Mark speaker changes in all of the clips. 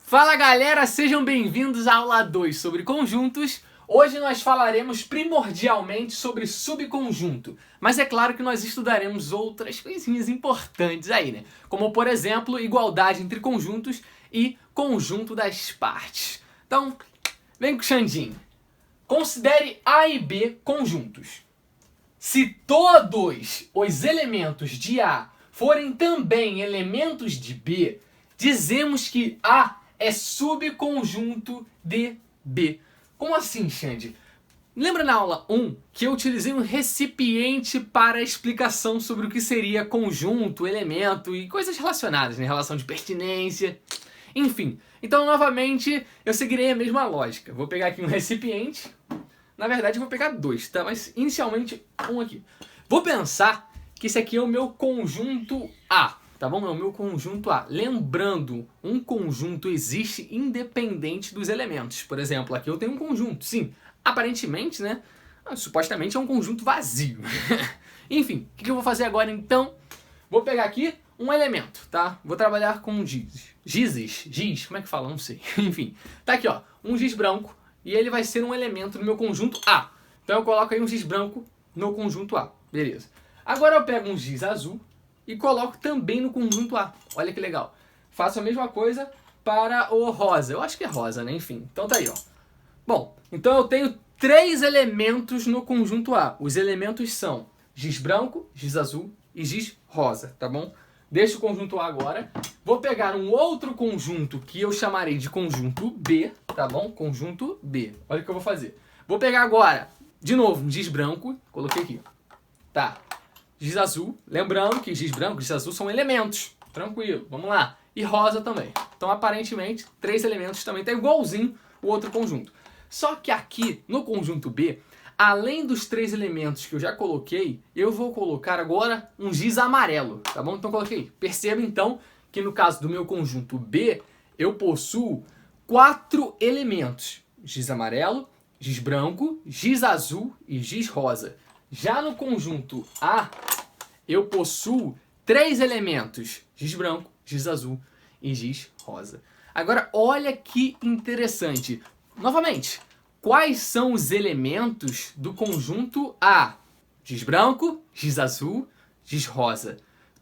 Speaker 1: Fala galera, sejam bem-vindos à aula 2 sobre conjuntos. Hoje nós falaremos primordialmente sobre subconjunto, mas é claro que nós estudaremos outras coisinhas importantes aí, né? Como por exemplo, igualdade entre conjuntos e conjunto das partes. Então, vem com o Xandinho. Considere A e B conjuntos. Se todos os elementos de A forem também elementos de B, dizemos que A é subconjunto de B. Como assim, Xande? Lembra na aula 1 que eu utilizei um recipiente para a explicação sobre o que seria conjunto, elemento e coisas relacionadas, né? Relação de pertinência, enfim. Então, novamente, eu seguirei a mesma lógica. Vou pegar aqui um recipiente. Na verdade, eu vou pegar dois, tá? Mas inicialmente, um aqui. Vou pensar que esse aqui é o meu conjunto A. Tá bom? É o meu conjunto A. Lembrando, um conjunto existe independente dos elementos. Por exemplo, aqui eu tenho um conjunto. Sim, aparentemente, né? Supostamente é um conjunto vazio. Enfim, o que eu vou fazer agora então? Vou pegar aqui um elemento, tá? Vou trabalhar com giz. Giz, como é que fala? Não sei. Enfim, tá aqui, ó. Um giz branco e ele vai ser um elemento no meu conjunto A. Então eu coloco aí um giz branco no conjunto A. Beleza. Agora eu pego um giz azul e coloco também no conjunto A. Olha que legal. Faço a mesma coisa para o rosa. Eu acho que é rosa, né? Enfim, então tá aí, ó. Bom, então eu tenho três elementos no conjunto A. Os elementos são giz branco, giz azul e giz rosa, tá bom? Deixa o conjunto A agora. Vou pegar um outro conjunto que eu chamarei de conjunto B, tá bom? Conjunto B. Olha o que eu vou fazer. Vou pegar agora, de novo, um giz branco. Coloquei aqui. Tá. Giz azul, lembrando que giz branco e giz azul são elementos. Tranquilo, vamos lá. E rosa também. Então, aparentemente, três elementos também tá igualzinho o outro conjunto. Só que aqui, no conjunto B, além dos três elementos que eu já coloquei, eu vou colocar agora um giz amarelo, tá bom? Então, coloquei. Perceba, então, que no caso do meu conjunto B, eu possuo 4 elementos. Giz amarelo, giz branco, giz azul e giz rosa. Já no conjunto A, eu possuo 3 elementos. Giz branco, giz azul e giz rosa. Agora, olha que interessante. Novamente, quais são os elementos do conjunto A? Giz branco, giz azul, giz rosa.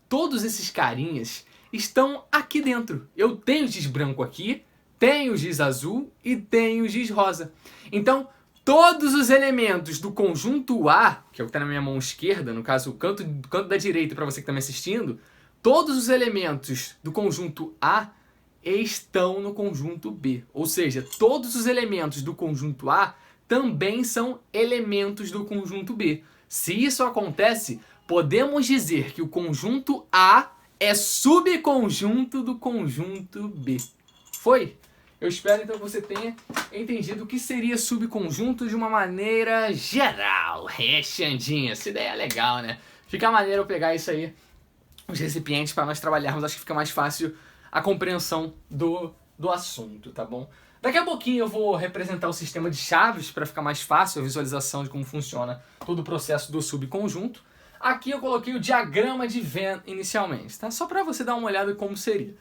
Speaker 1: Todos esses carinhas estão aqui dentro. Eu tenho giz branco aqui, tenho giz azul e tenho giz rosa. Então, todos os elementos do conjunto A, que é o que está na minha mão esquerda, no caso o canto da direita para você que está me assistindo, todos os elementos do conjunto A estão no conjunto B. Ou seja, todos os elementos do conjunto A também são elementos do conjunto B. Se isso acontece, podemos dizer que o conjunto A é subconjunto do conjunto B. Foi? Eu espero então que você tenha entendido o que seria subconjunto de uma maneira geral. É, Xandinha, essa ideia é legal, né? Fica maneiro eu pegar isso aí, os recipientes, para nós trabalharmos. Acho que fica mais fácil a compreensão do assunto, tá bom? Daqui a pouquinho eu vou representar o sistema de chaves para ficar mais fácil a visualização de como funciona todo o processo do subconjunto. Aqui eu coloquei o diagrama de Venn inicialmente, tá? Só para você dar uma olhada em como seria.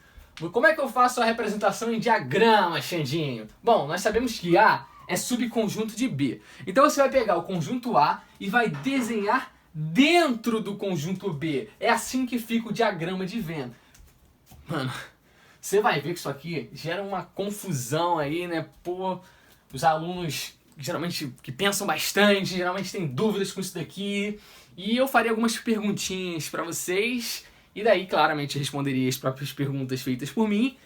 Speaker 1: Como é que eu faço a representação em diagrama, Xandinho? Bom, nós sabemos que A é subconjunto de B. Então você vai pegar o conjunto A e vai desenhar dentro do conjunto B. É assim que fica o diagrama de Venn. Mano, você vai ver que isso aqui gera uma confusão aí, né? Pô, os alunos geralmente que pensam bastante, geralmente têm dúvidas com isso daqui. E eu farei algumas perguntinhas para vocês. E daí, claramente, responderia as próprias perguntas feitas por mim,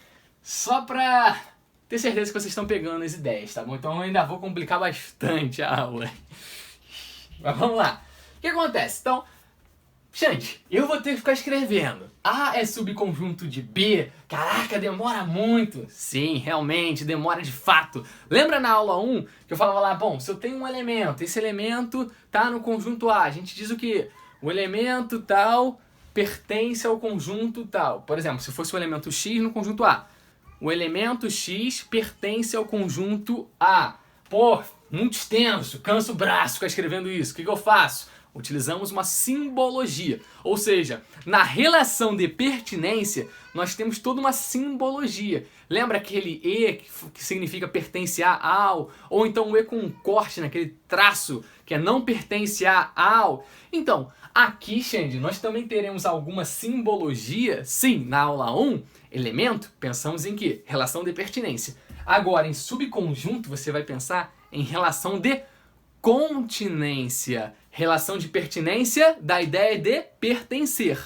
Speaker 1: só pra ter certeza que vocês estão pegando as ideias, tá bom? Então eu ainda vou complicar bastante a aula. Mas vamos lá. O que acontece? Então, gente, eu vou ter que ficar escrevendo. A é subconjunto de B. Caraca, demora muito. Sim, realmente, demora de fato. Lembra na aula 1 que eu falava lá, bom, se eu tenho um elemento, esse elemento tá no conjunto A. A gente diz o quê? O elemento tal pertence ao conjunto tal. Por exemplo, se fosse o elemento X no conjunto A. O elemento X pertence ao conjunto A. Pô, muito extenso, canso o braço ficar escrevendo isso. O que eu faço? Utilizamos uma simbologia. Ou seja, na relação de pertinência, nós temos toda uma simbologia. Lembra aquele E que significa pertence a ao? Ou então o E com um corte naquele traço que é não pertence a ao? Então, aqui, Xande, nós também teremos alguma simbologia. Sim, na aula 1, elemento, pensamos em quê? Relação de pertinência. Agora, em subconjunto, você vai pensar em relação de continência. Relação de pertinência da ideia de pertencer.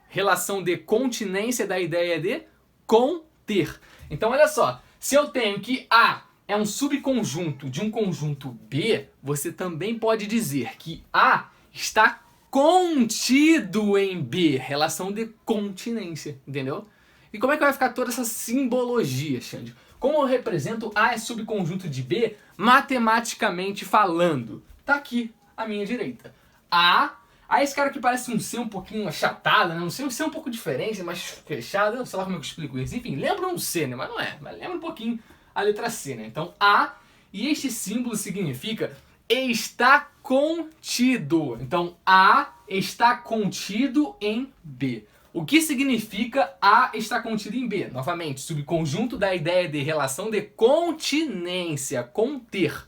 Speaker 1: Relação de continência da ideia de conter. Então, olha só. Se eu tenho que A é um subconjunto de um conjunto B, você também pode dizer que A está contido em B. Relação de continência. Entendeu? E como é que vai ficar toda essa simbologia, Xande? Como eu represento A é subconjunto de B, matematicamente falando? Tá aqui, à minha direita. A, aí esse cara que parece um C um pouquinho achatado, né? Um C um pouco diferente, mais fechado, eu não sei lá como eu explico isso. Enfim, lembra um C, né? Mas não é, mas lembra um pouquinho a letra C, né? Então, A, e este símbolo significa está contido. Então, A está contido em B. O que significa A está contido em B? Novamente, subconjunto da ideia de relação de continência, conter.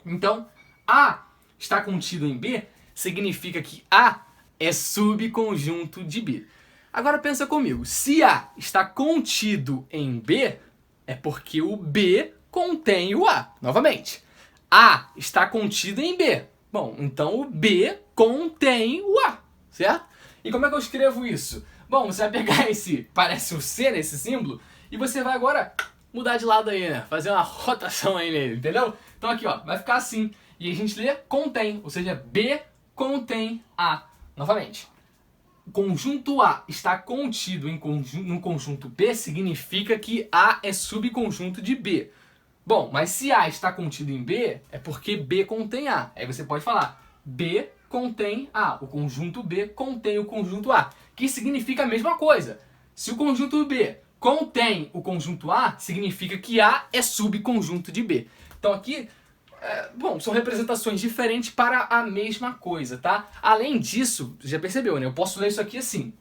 Speaker 1: Então, A está contido em B significa que A é subconjunto de B. Agora pensa comigo, se A está contido em B, é porque o B contém o A. Novamente, A está contido em B. Bom, então o B contém o A, certo? E como é que eu escrevo isso? Bom, você vai pegar esse, parece um C nesse símbolo, e você vai agora mudar de lado aí, né? Fazer uma rotação aí nele, entendeu? Então aqui, ó, vai ficar assim. E a gente lê contém, ou seja, B contém A. Novamente, conjunto A está contido no conjunto B, significa que A é subconjunto de B. Bom, mas se A está contido em B, é porque B contém A. Aí você pode falar, B contém A. O conjunto B contém o conjunto A. Que significa a mesma coisa. Se o conjunto B contém o conjunto A, significa que A é subconjunto de B. Então aqui, bom, são representações diferentes para a mesma coisa, tá? Além disso, já percebeu, né? Eu posso ler isso aqui assim.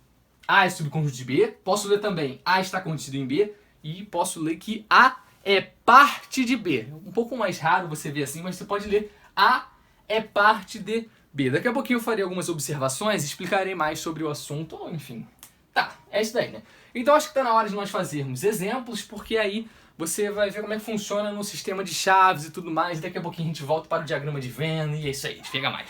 Speaker 1: A é subconjunto de B, posso ler também A está contido em B, e posso ler que A é parte de B. Um pouco mais raro você ver assim, mas você pode ler A é parte de B. Daqui a pouquinho eu farei algumas observações e explicarei mais sobre o assunto, enfim. Tá, é isso daí, né? Então acho que está na hora de nós fazermos exemplos, porque aí você vai ver como é que funciona no sistema de chaves e tudo mais. Daqui a pouquinho a gente volta para o diagrama de Venn e é isso aí. Fica mais.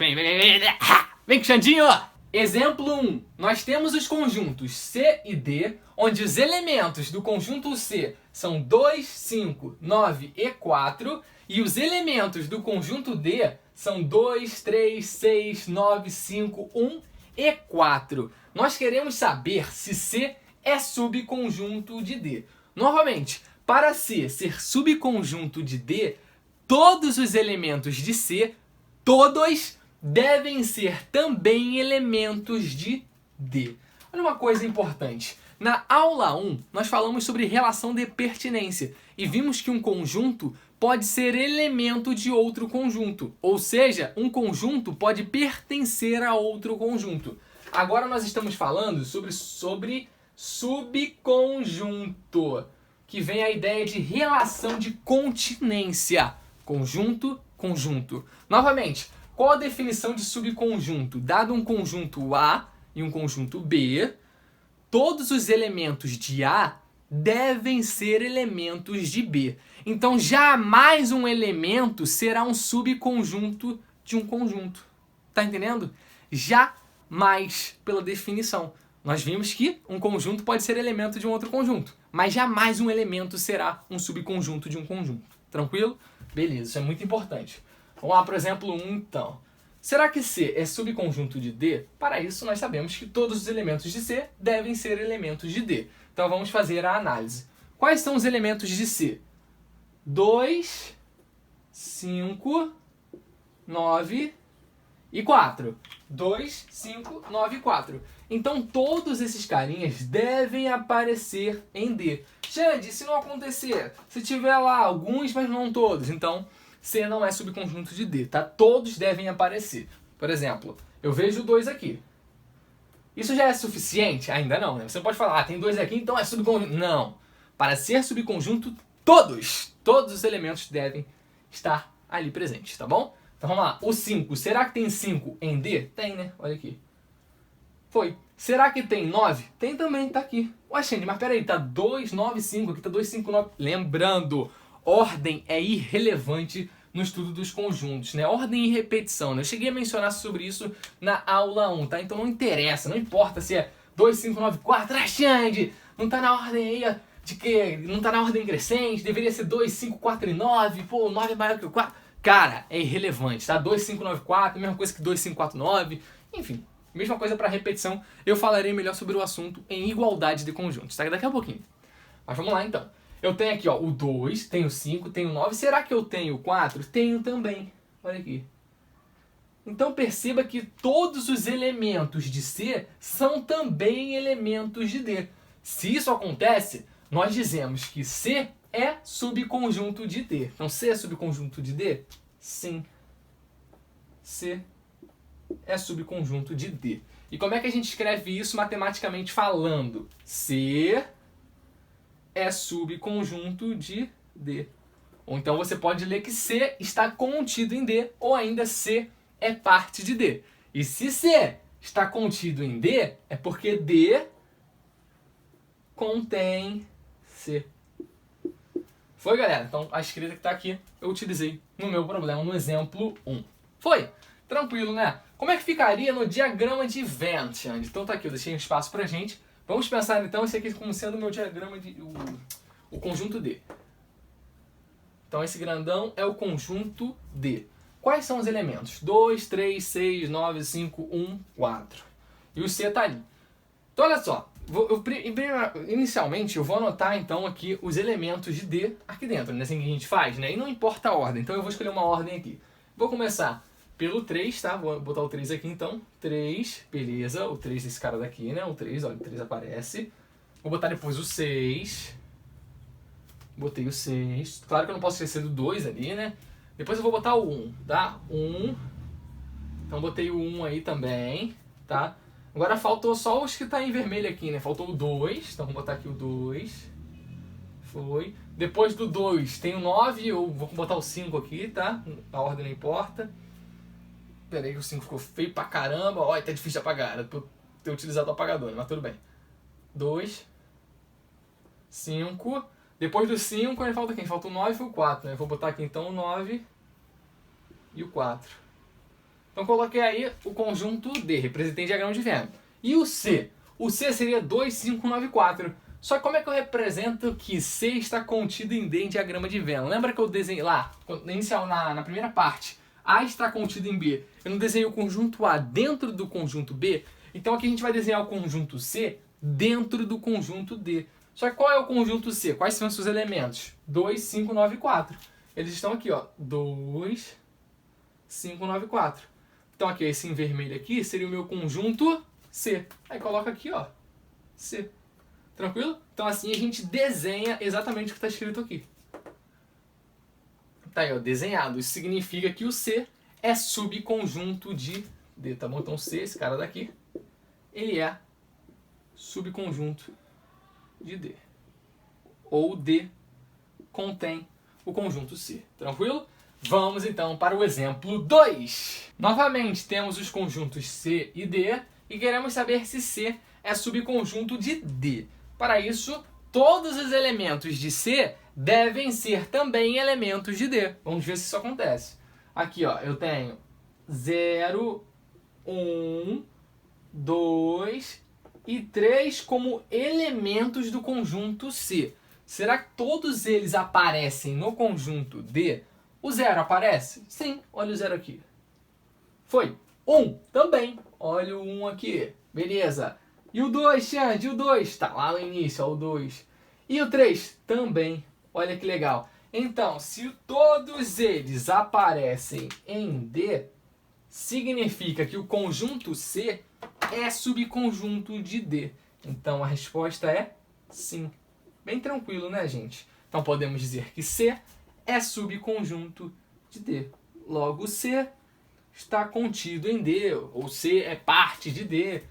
Speaker 1: Vem, Xandinho! Exemplo 1. Nós temos os conjuntos C e D, onde os elementos do conjunto C são 2, 5, 9 e 4, e os elementos do conjunto D são 2, 3, 6, 9, 5, 1 e 4. Nós queremos saber se C é subconjunto de D. Novamente, para C ser subconjunto de D, todos os elementos de C, todos devem ser também elementos de D. Olha uma coisa importante. Na aula 1, nós falamos sobre relação de pertinência e vimos que um conjunto pode ser elemento de outro conjunto, ou seja, um conjunto pode pertencer a outro conjunto. Agora nós estamos falando sobre subconjunto, que vem a ideia de relação de continência. Conjunto, conjunto. Novamente, qual a definição de subconjunto? Dado um conjunto A e um conjunto B, todos os elementos de A devem ser elementos de B. Então, jamais um elemento será um subconjunto de um conjunto. Tá entendendo? Jamais, pela definição. Nós vimos que um conjunto pode ser elemento de um outro conjunto, mas jamais um elemento será um subconjunto de um conjunto. Tranquilo? Beleza, isso é muito importante. Vamos lá para o exemplo 1, então. Será que C é subconjunto de D? Para isso, nós sabemos que todos os elementos de C devem ser elementos de D. Então, vamos fazer a análise. Quais são os elementos de C? 2, 5, 9 e 4. 2, 5, 9 e 4. Então, todos esses carinhas devem aparecer em D. Xande, se não acontecer, se tiver lá alguns, mas não todos, então C não é subconjunto de D, tá? Todos devem aparecer. Por exemplo, eu vejo 2 aqui. Isso já é suficiente? Ainda não, né? Você pode falar, tem 2 aqui, então é subconjunto. Não. Para ser subconjunto, todos os elementos devem estar ali presentes, tá bom? Então vamos lá. O 5, será que tem 5 em D? Tem, né? Olha aqui. Foi. Será que tem 9? Tem também, tá aqui. Ué, Xande, mas peraí, tá 2, 9, 5, aqui tá 2, 5, 9. Lembrando, ordem é irrelevante no estudo dos conjuntos, né? Ordem e repetição, né? Eu cheguei a mencionar sobre isso na aula 1, tá? Então não interessa, não importa se é 2, 5, 9, 4. Ah, Xande, não tá na ordem aí de que... Não tá na ordem crescente, deveria ser 2, 5, 4 e 9. Pô, o 9 é maior que o 4. Cara, é irrelevante, tá? 2, 5, 9, 4, mesma coisa que 2, 5, 4, 9. Enfim, mesma coisa para repetição. Eu falarei melhor sobre o assunto em igualdade de conjuntos, tá? Daqui a pouquinho. Mas vamos lá, então. Eu tenho aqui, ó, o 2, tenho o 5, tenho o 9. Será que eu tenho o 4? Tenho também. Olha aqui. Então perceba que todos os elementos de C são também elementos de D. Se isso acontece, nós dizemos que C é subconjunto de D. Então C é subconjunto de D? Sim. C é subconjunto de D. E como é que a gente escreve isso matematicamente falando? C é subconjunto de D. Ou então você pode ler que C está contido em D, ou ainda C é parte de D. E se C está contido em D, é porque D contém C. Foi, galera? Então a escrita que está aqui eu utilizei no meu problema, no exemplo 1. Foi? Tranquilo, né? Como é que ficaria no diagrama de Venn, Xande? Então tá aqui, eu deixei um espaço pra gente. Vamos pensar então esse aqui como sendo o meu diagrama de... o conjunto D. Então esse grandão é o conjunto D. Quais são os elementos? 2, 3, 6, 9, 5, 1, 4. E o C tá ali. Então olha só, inicialmente eu vou anotar então aqui os elementos de D aqui dentro, né? Assim que a gente faz, né? E não importa a ordem, então eu vou escolher uma ordem aqui. Vou começar pelo 3, tá? Vou botar o 3 aqui então. 3, beleza. O 3 desse cara daqui, né? O 3, olha, o 3 aparece. Vou botar depois o 6. Botei o 6. Claro que eu não posso esquecer do 2 ali, né? Depois eu vou botar o 1, tá? 1. Então botei o 1 aí também, tá? Agora faltou só os que tá em vermelho aqui, né? Faltou o 2. Então vou botar aqui o 2. Foi. Depois do 2 tem o 9. Eu vou botar o 5 aqui, tá? A ordem não importa. Pera aí que o 5 ficou feio pra caramba. Olha, tá difícil de apagar. Era pra eu ter utilizado o apagador, mas tudo bem. 2. 5. Depois do 5, aí falta quem? Falta o 9 e o 4, né? Eu vou botar aqui então o 9 e o 4. Então coloquei aí o conjunto D, representei em diagrama de Venn. E o C? O C seria 2, 5, 9, 4. Só que como é que eu represento que C está contido em D em diagrama de Venn? Lembra que eu desenhei lá, inicial, na primeira parte, A está contido em B. Eu não desenhei o conjunto A dentro do conjunto B? Então aqui a gente vai desenhar o conjunto C dentro do conjunto D. Só que qual é o conjunto C? Quais são os seus elementos? 2, 5, 9 e 4. Eles estão aqui, ó. 2, 5, 9 e 4. Então aqui, esse em vermelho aqui seria o meu conjunto C. Aí coloca aqui, ó. C. Tranquilo? Então assim a gente desenha exatamente o que está escrito aqui. Tá aí, ó. Desenhado. Isso significa que o C é subconjunto de D, tá bom? Então C, esse cara daqui, ele é subconjunto de D. Ou D contém o conjunto C. Tranquilo? Vamos então para o exemplo 2. Novamente temos os conjuntos C e D e queremos saber se C é subconjunto de D. Para isso, todos os elementos de C devem ser também elementos de D. Vamos ver se isso acontece. Aqui, ó, eu tenho 0, 1, 2 e 3 como elementos do conjunto C. Será que todos eles aparecem no conjunto D? O 0 aparece? Sim, olha o 0 aqui. Foi. 1 também. Olha o 1 aqui. Beleza. E o 2, Xande? O 2? Está lá no início, ó, o 2. E o 3? Também. Olha que legal. Então, se todos eles aparecem em D, significa que o conjunto C é subconjunto de D. Então a resposta é sim. Bem tranquilo, né, gente? Então podemos dizer que C é subconjunto de D. Logo, C está contido em D, ou C é parte de D.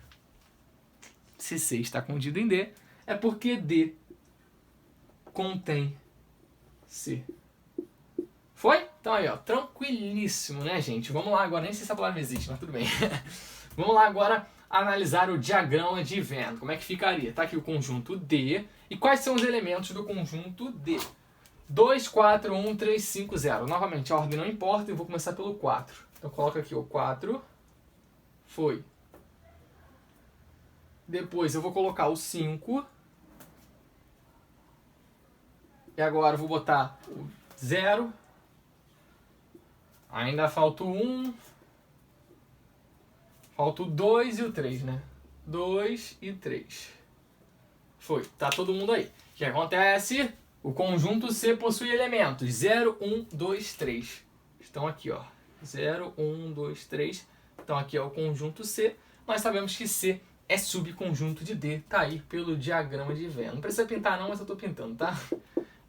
Speaker 1: Se C está contido em D, é porque D contém C. Foi? Então aí, ó, tranquilíssimo, né, gente? Vamos lá agora, nem sei se a palavra existe, mas tudo bem. Vamos lá agora analisar o diagrama de Venn. Como é que ficaria? Tá aqui o conjunto D. E quais são os elementos do conjunto D? 2, 4, 1, 3, 5, 0. Novamente, a ordem não importa, eu vou começar pelo 4. Então coloca aqui o 4. Foi. Depois eu vou colocar o 5. E agora eu vou botar o 0. Ainda falta o 1. Falta o 2 e o 3, né? 2 e 3. Foi. Tá todo mundo aí. O que acontece? O conjunto C possui elementos 0, 1, 2, 3. Estão aqui, ó. 0, 1, 2, 3. Então aqui é o conjunto C. Nós sabemos que C é subconjunto de D. Tá aí pelo diagrama de Venn. Não precisa pintar não, mas eu tô pintando, tá?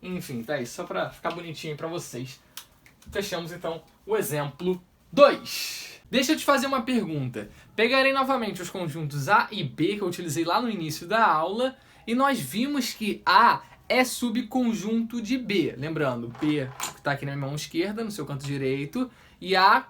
Speaker 1: Enfim, tá aí. Só pra ficar bonitinho aí pra vocês. Fechamos então o exemplo 2. Deixa eu te fazer uma pergunta. Pegarei novamente os conjuntos A e B que eu utilizei lá no início da aula e nós vimos que A é subconjunto de B. Lembrando, B está aqui na minha mão esquerda, no seu canto direito, e A,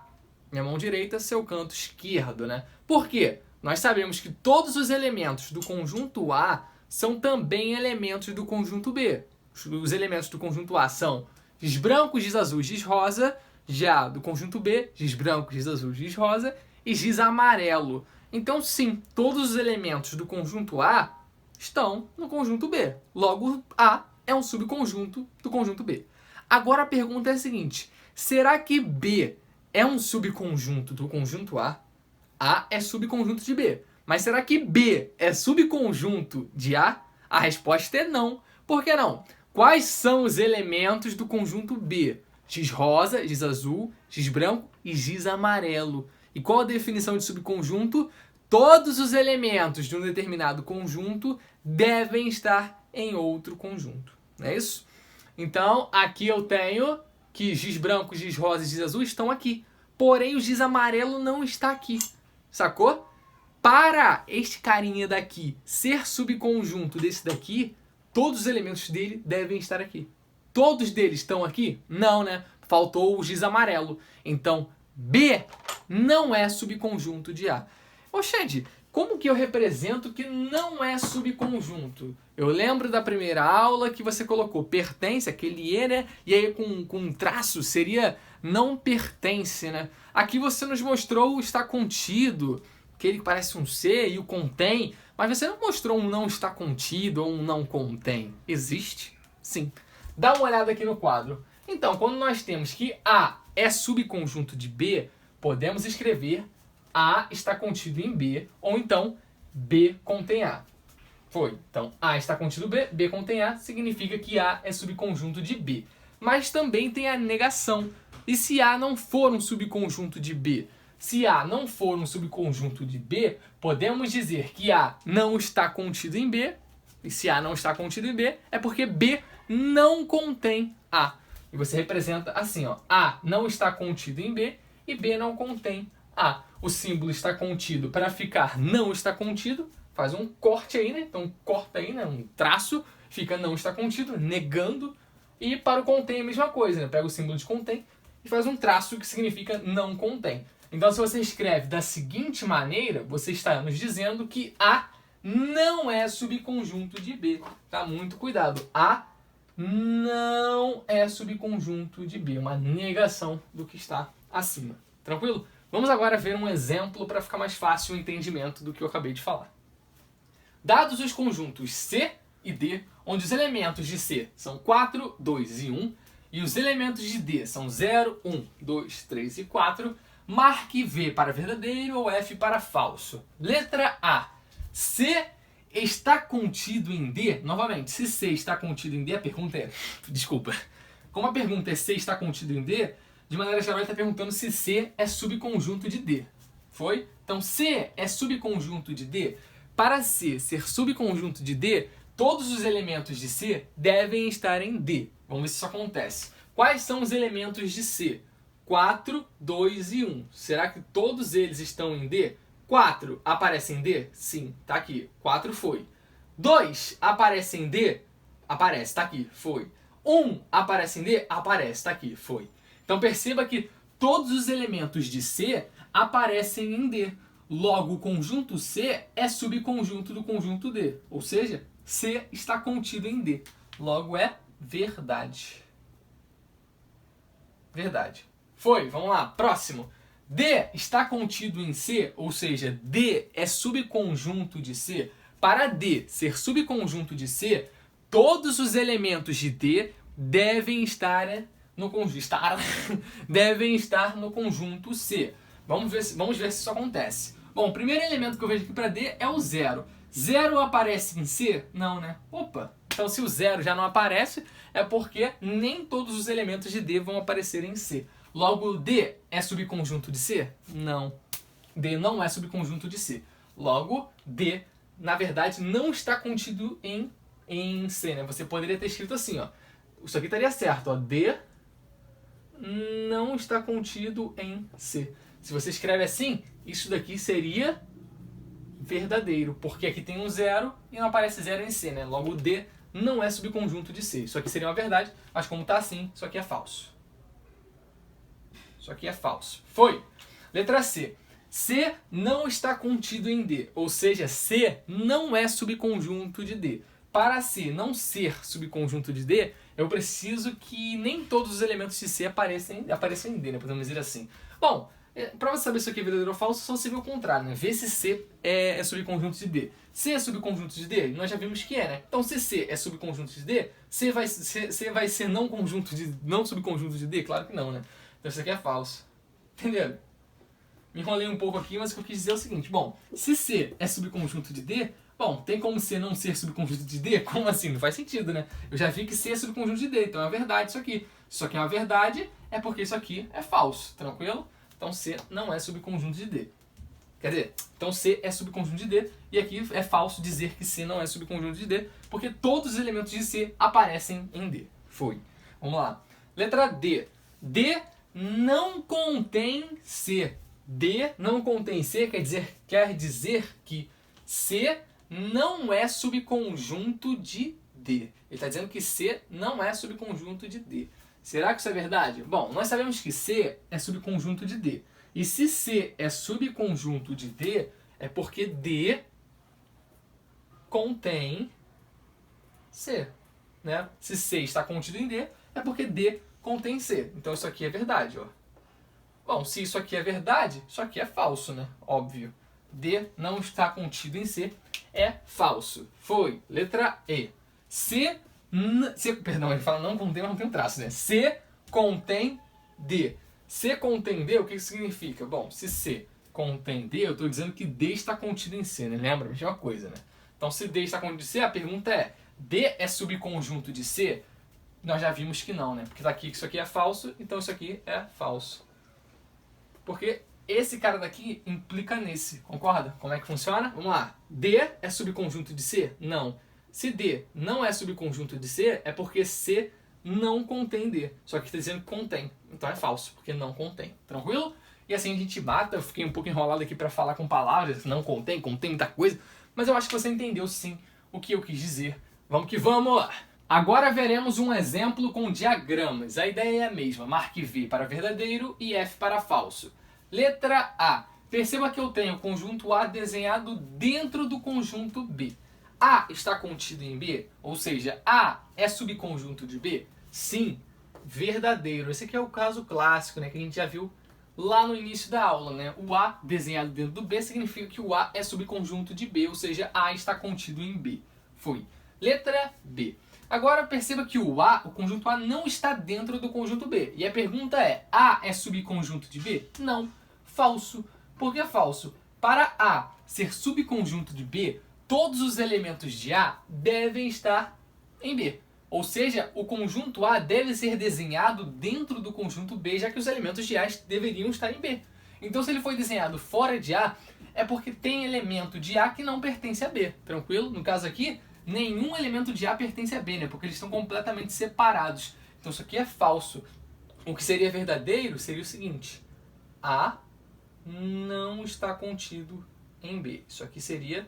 Speaker 1: minha mão direita, seu canto esquerdo, né? Por quê? Nós sabemos que todos os elementos do conjunto A são também elementos do conjunto B. Os elementos do conjunto A são giz branco, giz azul, giz rosa. Já do conjunto B, giz branco, giz azul, giz rosa e giz amarelo. Então sim, todos os elementos do conjunto A estão no conjunto B. Logo, A é um subconjunto do conjunto B. Agora a pergunta é a seguinte: será que B é um subconjunto do conjunto A? A é subconjunto de B. Mas será que B é subconjunto de A? A resposta é não. Por que não? Quais são os elementos do conjunto B? Giz rosa, giz azul, giz branco e giz amarelo. E qual a definição de subconjunto? Todos os elementos de um determinado conjunto devem estar em outro conjunto. Não é isso? Então, aqui eu tenho que giz branco, giz rosa e giz azul estão aqui. Porém, o giz amarelo não está aqui. Sacou? Para este carinha daqui ser subconjunto desse daqui, todos os elementos dele devem estar aqui. Todos deles estão aqui? Não, né? Faltou o giz amarelo. Então, B não é subconjunto de A. Oxente, como que eu represento que não é subconjunto? Eu lembro da primeira aula que você colocou pertence, aquele E, né? E aí com um traço seria não pertence, né? Aqui você nos mostrou o está contido, aquele que parece um C e o contém, mas você não mostrou um não está contido ou um não contém. Existe? Sim. Dá uma olhada aqui no quadro. Então, quando nós temos que A é subconjunto de B, podemos escrever A está contido em B, ou então B contém A. Foi. Então, A está contido em B, B contém A, significa que A é subconjunto de B. Mas também tem a negação. E se A não for um subconjunto de B? Se A não for um subconjunto de B, podemos dizer que A não está contido em B, e se A não está contido em B, é porque B não contém A. E você representa assim, ó. A não está contido em B e B não contém A. O símbolo está contido para ficar não está contido. Faz um corte aí, né? Então corta aí, né? Um traço. Fica não está contido, negando. E para o contém é a mesma coisa, né? Pega o símbolo de contém e faz um traço que significa não contém. Então se você escreve da seguinte maneira, você está nos dizendo que A não é subconjunto de B. Tá? Muito cuidado. A não é subconjunto de B, uma negação do que está acima. Tranquilo? Vamos agora ver um exemplo para ficar mais fácil o entendimento do que eu acabei de falar. Dados os conjuntos C e D, onde os elementos de C são 4, 2 e 1, e os elementos de D são 0, 1, 2, 3 e 4, marque V para verdadeiro ou F para falso. Letra A. C está contido em D, novamente, se C está contido em D, a pergunta é... Desculpa. Como a pergunta é C está contido em D, de maneira geral ele está perguntando se C é subconjunto de D. Foi? Então, C é subconjunto de D. Para C ser subconjunto de D, todos os elementos de C devem estar em D. Vamos ver se isso acontece. Quais são os elementos de C? 4, 2 e 1. Será que todos eles estão em D? 4 aparece em D? Sim, tá aqui. 4 foi. 2 aparece em D? Aparece, tá aqui. Foi. 1 aparece em D? Aparece, tá aqui. Foi. Então perceba que todos os elementos de C aparecem em D. Logo, o conjunto C é subconjunto do conjunto D. Ou seja, C está contido em D. Logo, é verdade. Verdade. Foi, vamos lá, próximo. D está contido em C, ou seja, D é subconjunto de C. Para D ser subconjunto de C, todos os elementos de D devem estar no conjunto, devem estar no conjunto C. Vamos ver se isso acontece. Bom, o primeiro elemento que eu vejo aqui para D é o 0. 0 aparece em C? Não, né? Opa! Então, se o 0 já não aparece, é porque nem todos os elementos de D vão aparecer em C. Logo, D é subconjunto de C? Não. D não é subconjunto de C. Logo, D, na verdade, não está contido em C, né? Você poderia ter escrito assim, ó. Isso aqui estaria certo, ó. D não está contido em C. Se você escreve assim, isso daqui seria verdadeiro, porque aqui tem um 0 e não aparece 0 em C, né? Logo, D não é subconjunto de C. Isso aqui seria uma verdade, mas como está assim, isso aqui é falso. Isso aqui é falso. Foi. Letra C. C não está contido em D, ou seja, C não é subconjunto de D. Para C não ser subconjunto de D, eu preciso que nem todos os elementos de C apareçam em D, né? Podemos dizer assim. Bom, para você saber se isso aqui é verdadeiro ou falso, só você ver o contrário, né? Ver se C é subconjunto de D. C é subconjunto de D? Nós já vimos que é, né? Então, se C é subconjunto de D, C vai ser não subconjunto de D? Claro que não, né? Então, isso aqui é falso. Entenderam? Me enrolei um pouco aqui, mas o que eu quis dizer é o seguinte. Bom, se C é subconjunto de D, bom, tem como C não ser subconjunto de D? Como assim? Não faz sentido, né? Eu já vi que C é subconjunto de D, então é verdade isso aqui. Se isso aqui é uma verdade, é porque isso aqui é falso, tranquilo? Então C não é subconjunto de D. Quer dizer, então C é subconjunto de D, e aqui é falso dizer que C não é subconjunto de D, porque todos os elementos de C aparecem em D. Foi. Vamos lá. Letra D. D não contém C. D não contém C quer dizer que C não é subconjunto de D. Ele está dizendo que C não é subconjunto de D. Será que isso é verdade? Bom, nós sabemos que C é subconjunto de D. E se C é subconjunto de D, é porque D contém C. Né? Se C está contido em D, é porque D contém C. Então isso aqui é verdade, ó. Bom, se isso aqui é verdade, isso aqui é falso, né? Óbvio. D não está contido em C, é falso. Foi. Letra E. Perdão, ele fala não contém, mas não tem um traço, né? C contém D. C contém D, o que isso significa? Bom, se C contém D, eu estou dizendo que D está contido em C, né? Lembra? Mesma coisa, né? Então, se D está contido em C, a pergunta é: D é subconjunto de C? Nós já vimos que não, né? Porque está aqui que isso aqui é falso, então isso aqui é falso. Porque esse cara daqui implica nesse, concorda? Como é que funciona? Vamos lá. D é subconjunto de C? Não. Se D não é subconjunto de C, é porque C não contém D. Só que está dizendo que contém. Então é falso, porque não contém. Tranquilo? E assim a gente mata. Eu fiquei um pouco enrolado aqui para falar com palavras. Não contém muita coisa. Mas eu acho que você entendeu sim o que eu quis dizer. Vamos que vamos! Agora veremos um exemplo com diagramas. A ideia é a mesma. Marque V para verdadeiro e F para falso. Letra A. Perceba que eu tenho o conjunto A desenhado dentro do conjunto B. A está contido em B? Ou seja, A é subconjunto de B? Sim, verdadeiro. Esse aqui é o caso clássico, né, que a gente já viu lá no início da aula, né? O A desenhado dentro do B significa que o A é subconjunto de B, ou seja, A está contido em B. Foi. Letra B. Agora perceba que o conjunto A não está dentro do conjunto B. E a pergunta é: A é subconjunto de B? Não. Falso. Por que falso? Para A ser subconjunto de B, todos os elementos de A devem estar em B. Ou seja, o conjunto A deve ser desenhado dentro do conjunto B, já que os elementos de A deveriam estar em B. Então, se ele foi desenhado fora de A, é porque tem elemento de A que não pertence a B. Tranquilo? No caso aqui, nenhum elemento de A pertence a B, né? Porque eles estão completamente separados. Então, isso aqui é falso. O que seria verdadeiro seria o seguinte: A não está contido em B. Isso aqui seria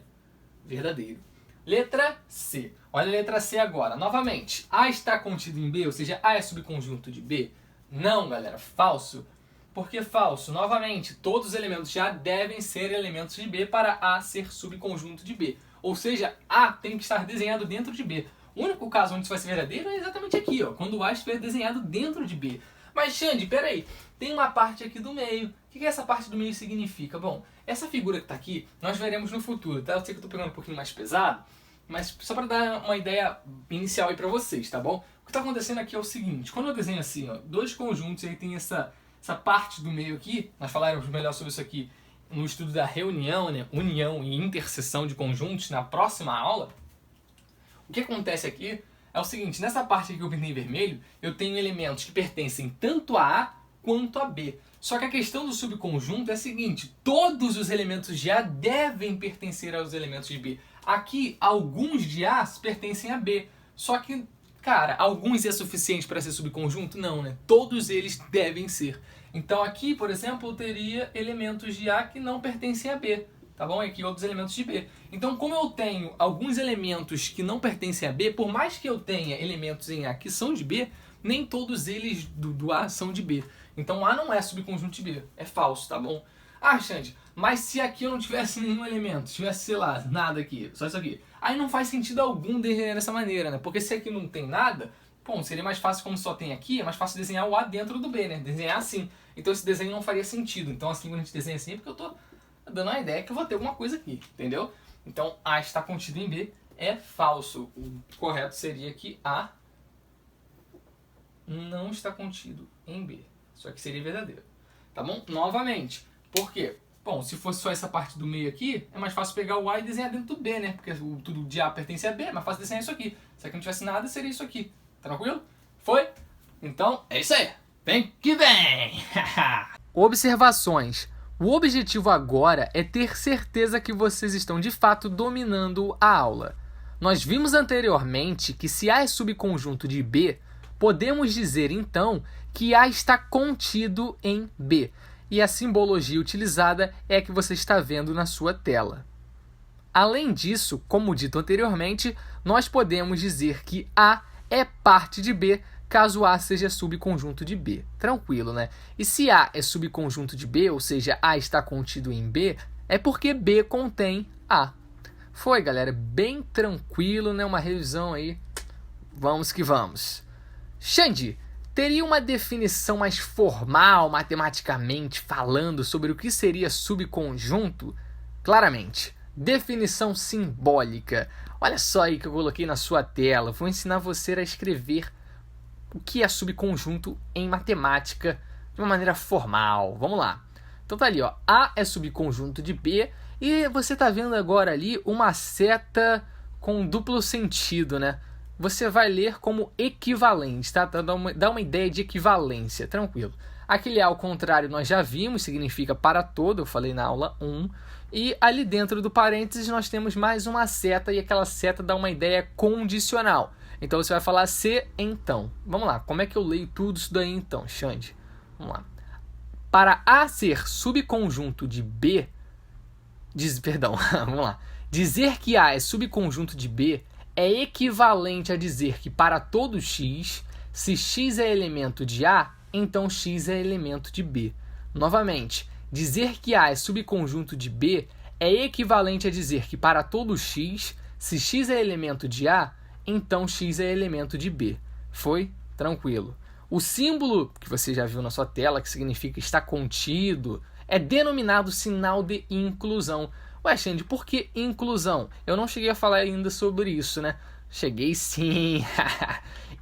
Speaker 1: verdadeiro. Letra C. Olha a letra C agora. Novamente, A está contido em B, ou seja, A é subconjunto de B? Não, galera. Falso. Por que falso? Novamente, todos os elementos de A devem ser elementos de B para A ser subconjunto de B. Ou seja, A tem que estar desenhado dentro de B. O único caso onde isso vai ser verdadeiro é exatamente aqui, ó, quando o A estiver desenhado dentro de B. Mas, Xande, peraí, tem uma parte aqui do meio. O que essa parte do meio significa? Bom, essa figura que está aqui, nós veremos no futuro, tá? Eu sei que eu estou pegando um pouquinho mais pesado, mas só para dar uma ideia inicial aí para vocês, tá bom? O que está acontecendo aqui é o seguinte: quando eu desenho assim, ó, dois conjuntos, aí tem essa parte do meio aqui, nós falaremos melhor sobre isso aqui no estudo da reunião, né? União e interseção de conjuntos, na próxima aula. O que acontece aqui é o seguinte: nessa parte aqui que eu pintei em vermelho, eu tenho elementos que pertencem tanto a A quanto a B. Só que a questão do subconjunto é a seguinte: todos os elementos de A devem pertencer aos elementos de B. Aqui, alguns de A pertencem a B. Só que, cara, alguns é suficiente para ser subconjunto? Não, né? Todos eles devem ser. Então aqui, por exemplo, eu teria elementos de A que não pertencem a B. Tá bom? E aqui outros elementos de B. Então, como eu tenho alguns elementos que não pertencem a B, por mais que eu tenha elementos em A que são de B, nem todos eles do A são de B. Então A não é subconjunto de B. É falso, tá bom? Ah, Xande, mas se aqui eu não tivesse nenhum elemento, tivesse, sei lá, nada aqui, só isso aqui, aí não faz sentido algum desenhar dessa maneira, né? Porque se aqui não tem nada, bom, seria mais fácil, como só tem aqui, é mais fácil desenhar o A dentro do B, né? Desenhar assim. Então esse desenho não faria sentido. Então assim, quando a gente desenha assim, é porque eu tô dando uma ideia que eu vou ter alguma coisa aqui, entendeu? Então A está contido em B é falso. O correto seria que A não está contido em B. Isso aqui seria verdadeiro. Tá bom? Novamente. Por quê? Bom, se fosse só essa parte do meio aqui, é mais fácil pegar o A e desenhar dentro do B, né? Porque tudo de A pertence a B, é mais fácil desenhar isso aqui. Se aqui não tivesse nada, seria isso aqui. Tranquilo? Foi? Então, é isso aí. Vem que vem! Observações. O objetivo agora é ter certeza que vocês estão de fato dominando a aula. Nós vimos anteriormente que se A é subconjunto de B, podemos dizer então que A está contido em B. E a simbologia utilizada é a que você está vendo na sua tela. Além disso, como dito anteriormente, nós podemos dizer que A é parte de B caso A seja subconjunto de B. Tranquilo, né? E se A é subconjunto de B, ou seja, A está contido em B, é porque B contém A. Foi, galera, bem tranquilo, né? Uma revisão aí. Vamos que vamos. Xande, teria uma definição mais formal, matematicamente, falando sobre o que seria subconjunto? Claramente. Definição simbólica. Olha só aí que eu coloquei na sua tela. Vou ensinar você a escrever o que é subconjunto em matemática de uma maneira formal. Vamos lá. Então tá ali, ó. A é subconjunto de B e você tá vendo agora ali uma seta com duplo sentido, né? Você vai ler como equivalente, tá? Dá uma ideia de equivalência, tranquilo. Aquele A ao contrário nós já vimos, significa para todo, eu falei na aula 1. E ali dentro do parênteses nós temos mais uma seta e aquela seta dá uma ideia condicional. Então você vai falar se então. Vamos lá, como é que eu leio tudo isso daí então, Xande? Vamos lá. Para A ser subconjunto de B, vamos lá. Dizer que A é subconjunto de B é equivalente a dizer que para todo x, se x é elemento de A, então x é elemento de B. Novamente, dizer que A é subconjunto de B é equivalente a dizer que para todo x, se x é elemento de A, então x é elemento de B. Foi? Tranquilo. O símbolo que você já viu na sua tela, que significa está contido, é denominado sinal de inclusão. Ué, Xande, por que inclusão? Eu não cheguei a falar ainda sobre isso, né? Cheguei sim.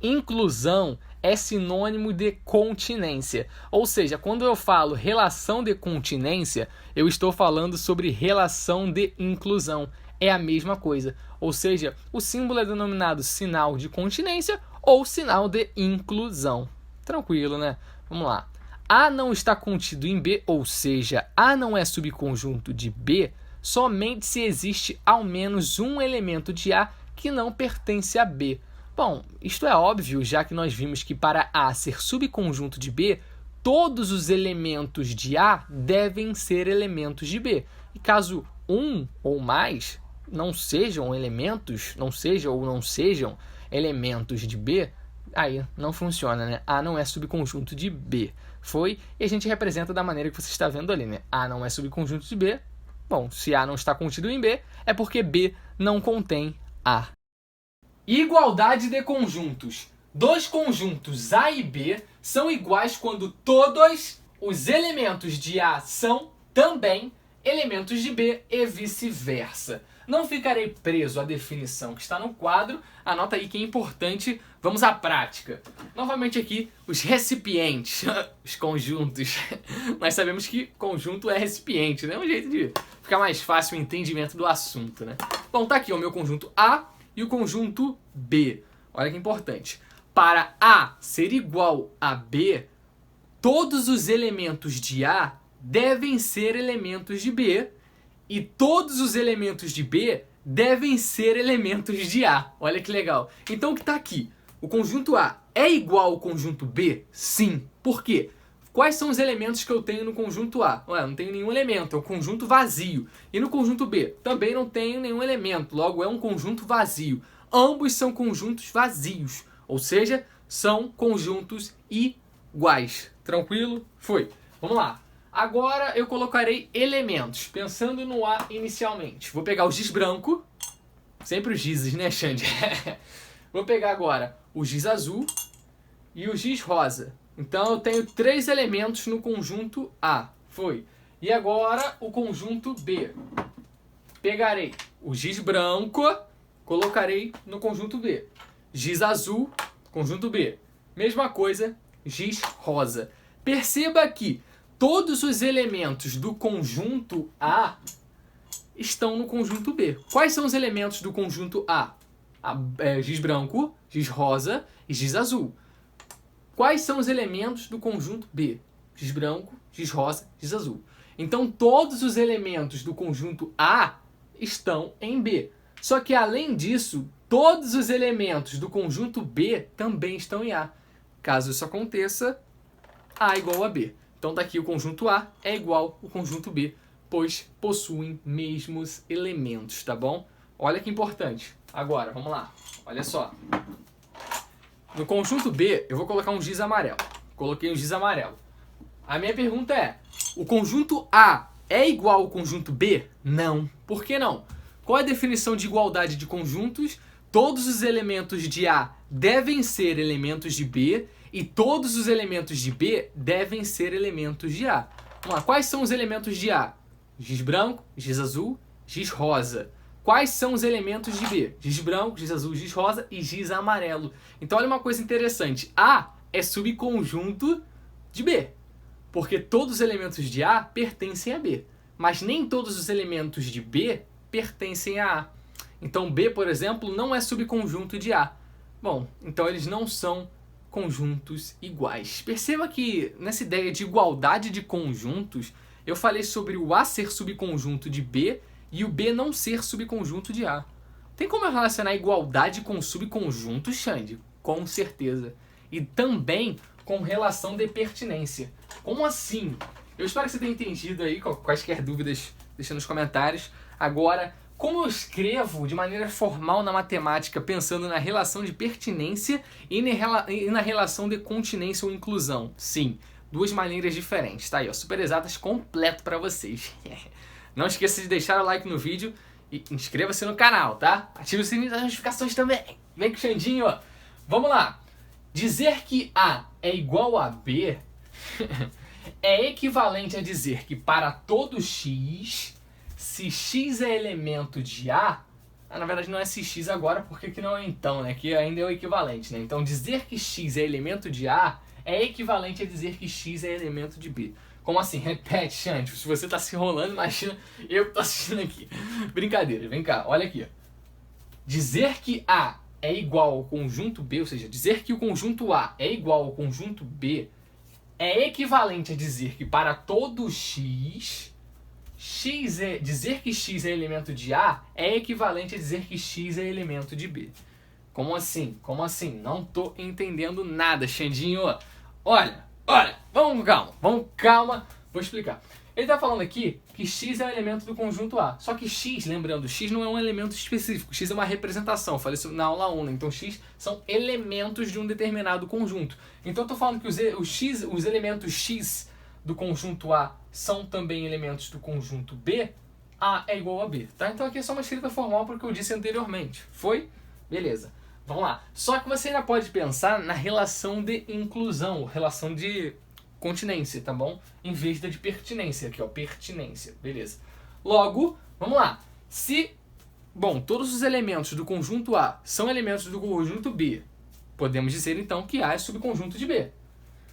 Speaker 1: Inclusão é sinônimo de continência. Ou seja, quando eu falo relação de continência, eu estou falando sobre relação de inclusão. É a mesma coisa. Ou seja, o símbolo é denominado sinal de continência ou sinal de inclusão. Tranquilo, né? Vamos lá. A não está contido em B, ou seja, A não é subconjunto de B, somente se existe ao menos um elemento de A que não pertence a B. Bom, isto é óbvio, já que nós vimos que para A ser subconjunto de B, todos os elementos de A devem ser elementos de B. E caso um ou mais não sejam elementos de B, aí não funciona, né? A não é subconjunto de B. Foi, e a gente representa da maneira que você está vendo ali, né? A não é subconjunto de B. Bom, se A não está contido em B, é porque B não contém A. Igualdade de conjuntos. Dois conjuntos A e B são iguais quando todos os elementos de A são também elementos de B e vice-versa. Não ficarei preso à definição que está no quadro, anota aí que é importante, vamos à prática. Novamente aqui, os recipientes, os conjuntos. Nós sabemos que conjunto é recipiente, né? Um jeito de ficar mais fácil o entendimento do assunto, né? Bom, tá aqui o meu conjunto A e o conjunto B. Olha que importante. Para A ser igual a B, todos os elementos de A devem ser elementos de B e todos os elementos de B devem ser elementos de A. Olha que legal. Então o que está aqui? O conjunto A é igual ao conjunto B? Sim. Por quê? Quais são os elementos que eu tenho no conjunto A? Ué, não tenho nenhum elemento, é um conjunto vazio. E no conjunto B? Também não tenho nenhum elemento, logo é um conjunto vazio. Ambos são conjuntos vazios, ou seja, são conjuntos iguais. Tranquilo? Foi. Vamos lá. Agora eu colocarei elementos, pensando no A inicialmente. Vou pegar o giz branco, sempre os gizes, né, Xande? Vou pegar agora o giz azul e o giz rosa. Então eu tenho 3 elementos no conjunto A. Foi. E agora o conjunto B. Pegarei o giz branco, colocarei no conjunto B. Giz azul, conjunto B. Mesma coisa, giz rosa. Perceba que todos os elementos do conjunto A estão no conjunto B. Quais são os elementos do conjunto A? Giz branco, giz rosa e giz azul. Quais são os elementos do conjunto B? Giz branco, giz rosa, giz azul. Então, todos os elementos do conjunto A estão em B. Só que, além disso, todos os elementos do conjunto B também estão em A. Caso isso aconteça, A igual a B. Então, daqui o conjunto A é igual ao conjunto B, pois possuem mesmos elementos, tá bom? Olha que importante. Agora, vamos lá. Olha só. No conjunto B, eu vou colocar um giz amarelo. Coloquei um giz amarelo. A minha pergunta é, o conjunto A é igual ao conjunto B? Não. Por que não? Qual é a definição de igualdade de conjuntos? Todos os elementos de A devem ser elementos de B e todos os elementos de B devem ser elementos de A. Vamos lá, quais são os elementos de A? Giz branco, giz azul, giz rosa. Quais são os elementos de B? Giz branco, giz azul, giz rosa e giz amarelo. Então olha uma coisa interessante. A é subconjunto de B, porque todos os elementos de A pertencem a B, mas nem todos os elementos de B pertencem a A. Então B, por exemplo, não é subconjunto de A. Bom, então eles não são conjuntos iguais. Perceba que nessa ideia de igualdade de conjuntos, eu falei sobre o A ser subconjunto de B e o B não ser subconjunto de A. Tem como eu relacionar igualdade com subconjunto, Xande? Com certeza. E também com relação de pertinência. Como assim? Eu espero que você tenha entendido aí, quaisquer dúvidas, deixa nos comentários. Agora, como eu escrevo de maneira formal na matemática, pensando na relação de pertinência e na relação de continência ou inclusão? Sim, duas maneiras diferentes. Tá aí, ó, super exatas completo para vocês. Não esqueça de deixar o like no vídeo e inscreva-se no canal, tá? Ative o sininho das notificações também. Vem com o Xandinho, ó. Vamos lá. Dizer que A é igual a B é equivalente a dizer que para todo x, se x é elemento de A, na verdade não é se x agora, porque aqui não é então, né? Que ainda é o equivalente, né? Então dizer que x é elemento de A é equivalente a dizer que x é elemento de B. Como assim? Repete, Xande. Se você tá se enrolando, imagina eu que tô assistindo aqui. Brincadeira, vem cá, olha aqui. Dizer que A é igual ao conjunto B, ou seja, dizer que o conjunto A é igual ao conjunto B, é equivalente a dizer que para todo x, dizer que x é elemento de A é equivalente a dizer que x é elemento de B. Como assim? Como assim? Não tô entendendo nada, Xandinho. Olha, vamos com calma. Vou explicar. Ele tá falando aqui que x é um elemento do conjunto A. Só que x, lembrando, x não é um elemento específico. X é uma representação. Eu falei isso na aula 1, né? Então x são elementos de um determinado conjunto. Então eu tô falando que os elementos x do conjunto A são também elementos do conjunto B. A é igual a B, tá? Então aqui é só uma escrita formal porque eu disse anteriormente. Foi? Beleza. Vamos lá. Só que você ainda pode pensar na relação de inclusão, relação de continência, tá bom? Em vez da de pertinência, aqui ó, pertinência, beleza. Logo, vamos lá. Se, todos os elementos do conjunto A são elementos do conjunto B, podemos dizer então que A é subconjunto de B.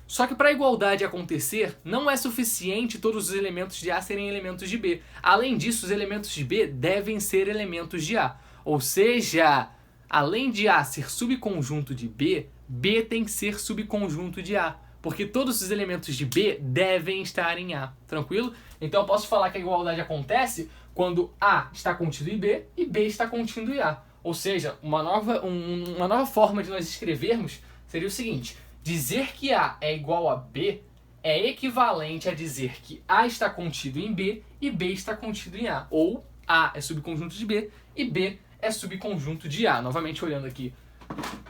Speaker 1: Só que para a igualdade acontecer, não é suficiente todos os elementos de A serem elementos de B. Além disso, os elementos de B devem ser elementos de A. Ou seja, além de A ser subconjunto de B, B tem que ser subconjunto de A. Porque todos os elementos de B devem estar em A. Tranquilo? Então eu posso falar que a igualdade acontece quando A está contido em B e B está contido em A. Ou seja, uma nova forma de nós escrevermos seria o seguinte: dizer que A é igual a B é equivalente a dizer que A está contido em B e B está contido em A. Ou A é subconjunto de B e B é subconjunto de A. Novamente olhando aqui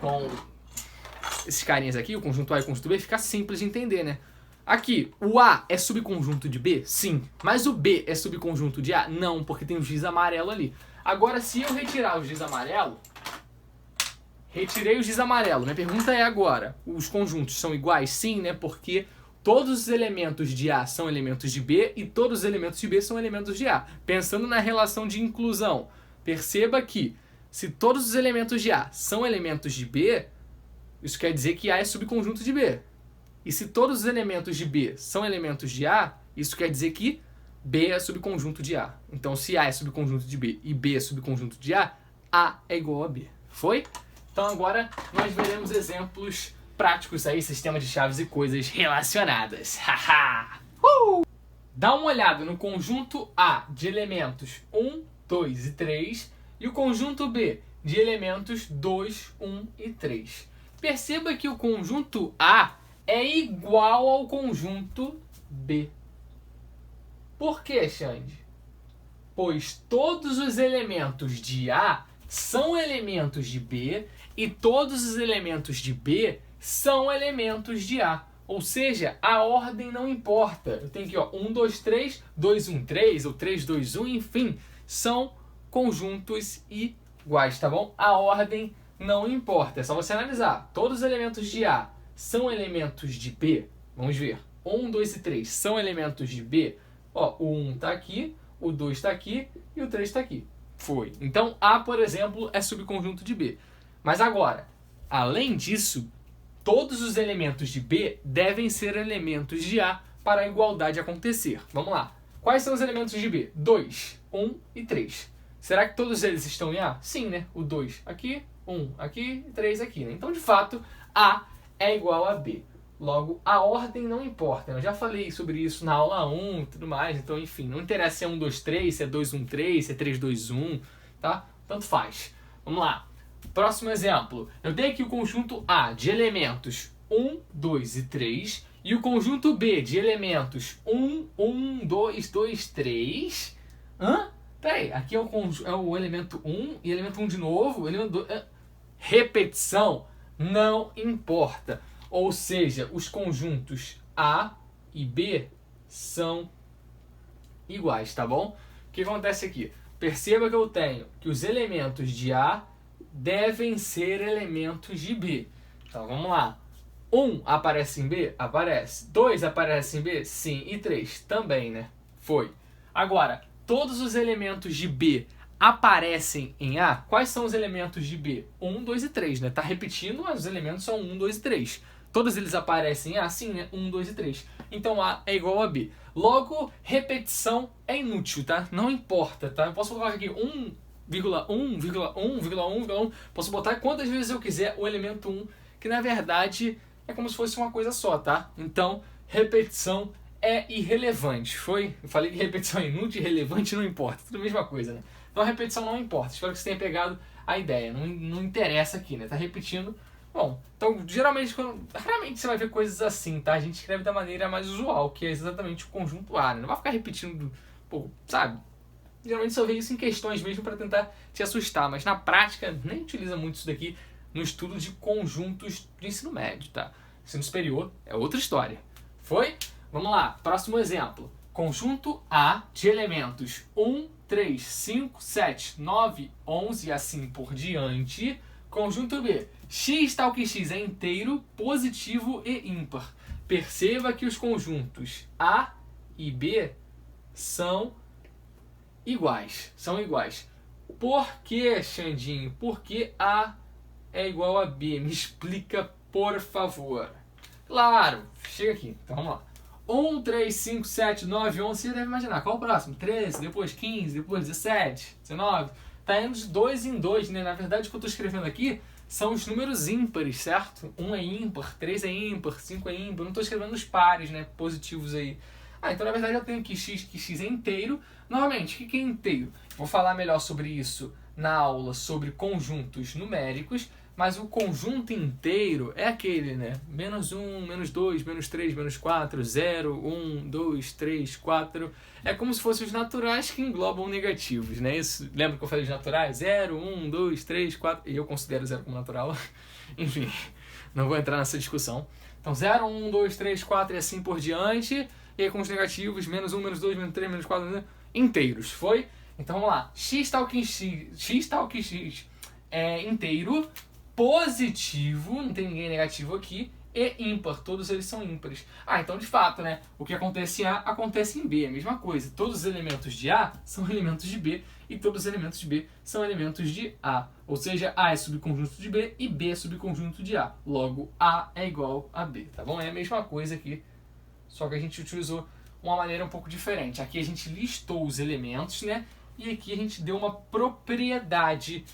Speaker 1: com esses carinhas aqui, o conjunto A e o conjunto B, fica simples de entender, né? Aqui, o A é subconjunto de B? Sim. Mas o B é subconjunto de A? Não, porque tem o giz amarelo ali. Agora, se eu retirar o giz amarelo, retirei o giz amarelo. Minha pergunta é agora, os conjuntos são iguais? Sim, né? Porque todos os elementos de A são elementos de B e todos os elementos de B são elementos de A. Pensando na relação de inclusão, perceba que se todos os elementos de A são elementos de B, isso quer dizer que A é subconjunto de B. E se todos os elementos de B são elementos de A, isso quer dizer que B é subconjunto de A. Então, se A é subconjunto de B e B é subconjunto de A é igual a B. Foi? Então, agora nós veremos exemplos práticos aí, sistema de chaves e coisas relacionadas. Dá uma olhada no conjunto A de elementos 1, 2 e 3 e o conjunto B de elementos 2, 1 e 3. Perceba que o conjunto A é igual ao conjunto B. Por quê, Xande? Pois todos os elementos de A são elementos de B e todos os elementos de B são elementos de A. Ou seja, a ordem não importa. Eu tenho aqui, ó, 1, 2, 3, 2, 1, 3, ou 3, 2, 1, enfim, são conjuntos iguais, tá bom? A ordem não importa, é só você analisar. Todos os elementos de A são elementos de B. Vamos ver. 1, 2 e 3 são elementos de B. Ó, o 1 está aqui, o 2 está aqui e o 3 está aqui. Foi. Então, A, por exemplo, é subconjunto de B. Mas agora, além disso, todos os elementos de B devem ser elementos de A para a igualdade acontecer. Vamos lá. Quais são os elementos de B? 2, 1 e 3. Será que todos eles estão em A? Sim, né? O 2 aqui, 1 aqui e 3 aqui, né? Então, de fato, A é igual a B. Logo, a ordem não importa. Eu já falei sobre isso na aula 1 e tudo mais. Então, enfim, não interessa se é 1, 2, 3, se é 2, 1, 3, se é 3, 2, 1, tá? Tanto faz. Vamos lá. Próximo exemplo. Eu tenho aqui o conjunto A de elementos 1, 2 e 3 e o conjunto B de elementos 1, 1, 2, 2, 3. Peraí, aqui é o elemento 1 e elemento 1 de novo. Elemento 2. Repetição não importa. Ou seja, os conjuntos A e B são iguais, tá bom? O que acontece aqui? Perceba que eu tenho que os elementos de A devem ser elementos de B. Então vamos lá. 1 aparece em B? Aparece. 2 aparece em B? Sim. E 3 também, né? Foi. Agora, todos os elementos de B aparecem em A? Quais são os elementos de B? 1, 2 e 3, né? Tá repetindo, mas os elementos são 1, 2 e 3. Todos eles aparecem em A? Sim, né? 1, 2 e 3. Então A é igual a B. Logo, repetição é inútil, tá? Não importa, tá? Eu posso colocar aqui 1,1,1,1,1. Posso botar quantas vezes eu quiser o elemento 1, que na verdade é como se fosse uma coisa só, tá? Então, repetição é irrelevante. Foi? Eu falei que repetição é inútil, irrelevante, não importa. Tudo a mesma coisa, né? Então, a repetição não importa. Espero que você tenha pegado a ideia, não interessa aqui, né? Tá repetindo. Bom, então geralmente, raramente você vai ver coisas assim, tá? A gente escreve da maneira mais usual, que é exatamente o conjunto A, né? Não vai ficar repetindo, pô, sabe? Geralmente só vê isso em questões mesmo para tentar te assustar, mas na prática nem utiliza muito isso daqui no estudo de conjuntos de ensino médio, tá? Ensino superior é outra história. Foi? Vamos lá, próximo exemplo. Conjunto A de elementos 1, 3, 5, 7, 9, 11 e assim por diante. Conjunto B. X tal que X é inteiro, positivo e ímpar. Perceba que os conjuntos A e B são iguais. São iguais. Por que, Xandinho? Por que A é igual a B? Me explica, por favor. Claro, chega aqui. Então vamos lá. 1, 3, 5, 7, 9, 11. Você deve imaginar. Qual é o próximo? 13, depois 15, depois 17, 19. Tá indo de 2 em 2, né? Na verdade, o que eu estou escrevendo aqui são os números ímpares, certo? 1 é ímpar, 3 é ímpar, 5 é ímpar. Eu não estou escrevendo os pares, né? Positivos aí. Então na verdade eu tenho que x é inteiro. Novamente, o que é inteiro? Vou falar melhor sobre isso na aula sobre conjuntos numéricos, mas o conjunto inteiro é aquele, né? Menos 1, menos 2, menos 3, menos 4, 0, 1, 2, 3, 4. É como se fossem os naturais que englobam negativos, né? Isso, lembra que eu falei de naturais? 0, 1, 2, 3, 4. E eu considero 0 como natural. Enfim, não vou entrar nessa discussão. Então 0, 1, 2, 3, 4 e assim por diante. E aí com os negativos, menos 1, menos 2, menos 3, menos 4, inteiros, foi? Então vamos lá. X tal que X é inteiro, positivo, não tem ninguém negativo aqui, e ímpar, todos eles são ímpares. Então de fato, né, o que acontece em A acontece em B, a mesma coisa. Todos os elementos de A são elementos de B e todos os elementos de B são elementos de A. Ou seja, A é subconjunto de B e B é subconjunto de A. Logo, A é igual a B, tá bom? É a mesma coisa aqui, só que a gente utilizou uma maneira um pouco diferente. Aqui a gente listou os elementos, né? E aqui a gente deu uma propriedade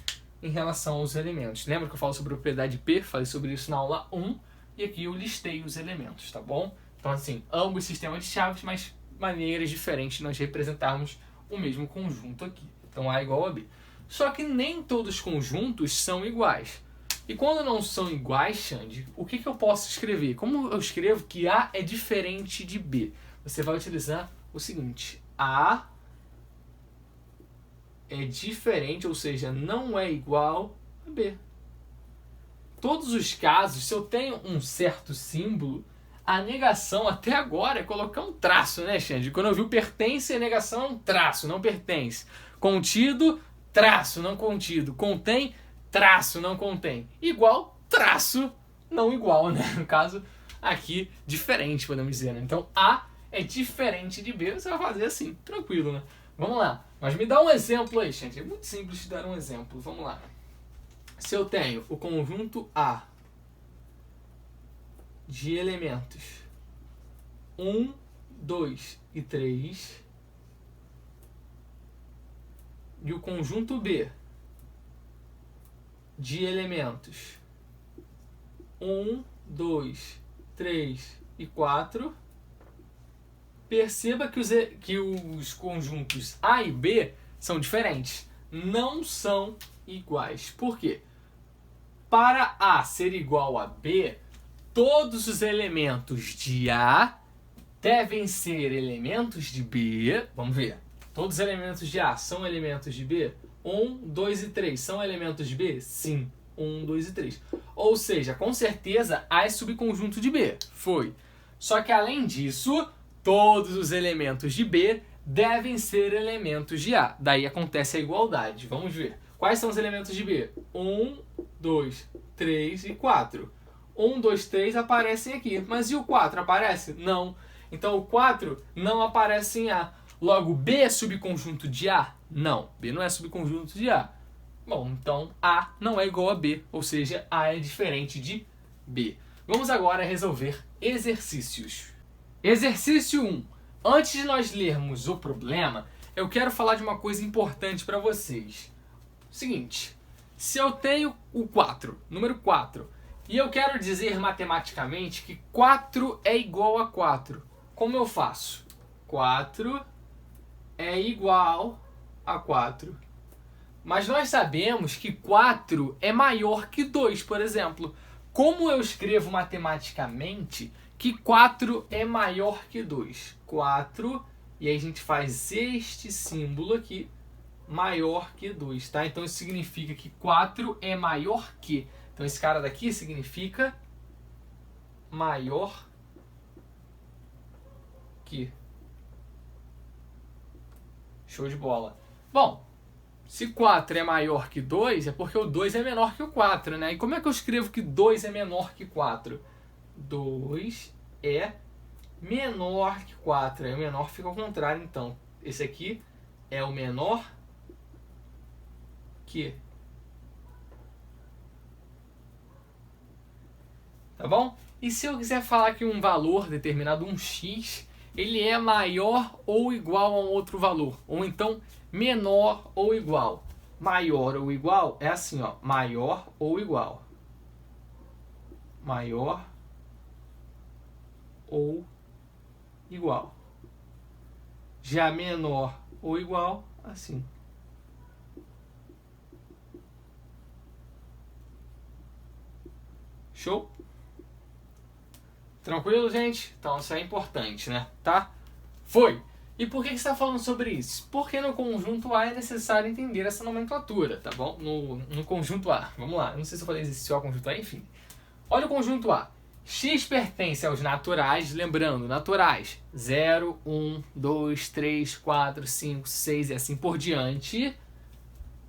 Speaker 1: em relação aos elementos. Lembra que eu falo sobre propriedade P? Falei sobre isso na aula 1. E aqui eu listei os elementos, tá bom? Então assim, ambos sistemas de chaves, mas maneiras diferentes de nós representarmos o mesmo conjunto aqui. Então A é igual a B. Só que nem todos os conjuntos são iguais. E quando não são iguais, Xande, o que eu posso escrever? Como eu escrevo que A é diferente de B? Você vai utilizar o seguinte: A é diferente, ou seja, não é igual a B. Todos os casos, se eu tenho um certo símbolo, a negação até agora é colocar um traço, né, Xande? Quando eu vi o pertence, a negação é um traço, não pertence. Contido, traço, não contido. Contém, traço, não contém. Igual, traço, não igual, né? No caso, aqui, diferente, podemos dizer, né? Então, A é diferente de B, você vai fazer assim, tranquilo, né? Vamos lá. Mas me dá um exemplo aí, gente. É muito simples de dar um exemplo. Vamos lá. Se eu tenho o conjunto A de elementos 1, 2 e 3 e o conjunto B de elementos 1, 2, 3 e 4, perceba que os conjuntos A e B são diferentes. Não são iguais. Por quê? Para A ser igual a B, todos os elementos de A devem ser elementos de B. Vamos ver. Todos os elementos de A são elementos de B? 1, 2 e 3 são elementos de B? Sim. 1, 2 e 3. Ou seja, com certeza A é subconjunto de B. Foi. Só que além disso, todos os elementos de B devem ser elementos de A. Daí acontece a igualdade. Vamos ver. Quais são os elementos de B? 1, 2, 3 e 4. 1, 2, 3 aparecem aqui. Mas e o 4 aparece? Não. Então o 4 não aparece em A. Logo, B é subconjunto de A? Não. B não é subconjunto de A. Bom, então A não é igual a B. Ou seja, A é diferente de B. Vamos agora resolver exercícios. Exercício 1. Antes de nós lermos o problema, eu quero falar de uma coisa importante para vocês. Seguinte, se eu tenho o 4, número 4, e eu quero dizer matematicamente que 4 é igual a 4, como eu faço? 4 é igual a 4. Mas nós sabemos que 4 é maior que 2, por exemplo. Como eu escrevo matematicamente que 4 é maior que 2? 4, e aí a gente faz este símbolo aqui, maior que 2, tá? Então isso significa que 4 é maior que. Então esse cara daqui significa maior que. Show de bola. Bom, se 4 é maior que 2, é porque o 2 é menor que o 4, né? E como é que eu escrevo que 2 é menor que 4? 2 é menor que 4. Aí o menor fica ao contrário, então. Esse aqui é o menor que. Tá bom? E se eu quiser falar que um valor determinado, um x, ele é maior ou igual a um outro valor? Ou então menor ou igual? Maior ou igual é assim, ó, maior ou igual. Maior ou igual. Já menor ou igual, assim. Show? Tranquilo, gente? Então isso é importante, né? Tá? Foi! E por que você está falando sobre isso? Porque no conjunto A é necessário entender essa nomenclatura, tá bom? No conjunto A. Vamos lá. Não sei se eu falei existe só conjunto A, enfim. Olha o conjunto A. X pertence aos naturais, lembrando, naturais 0, 1, 2, 3, 4, 5, 6 e assim por diante.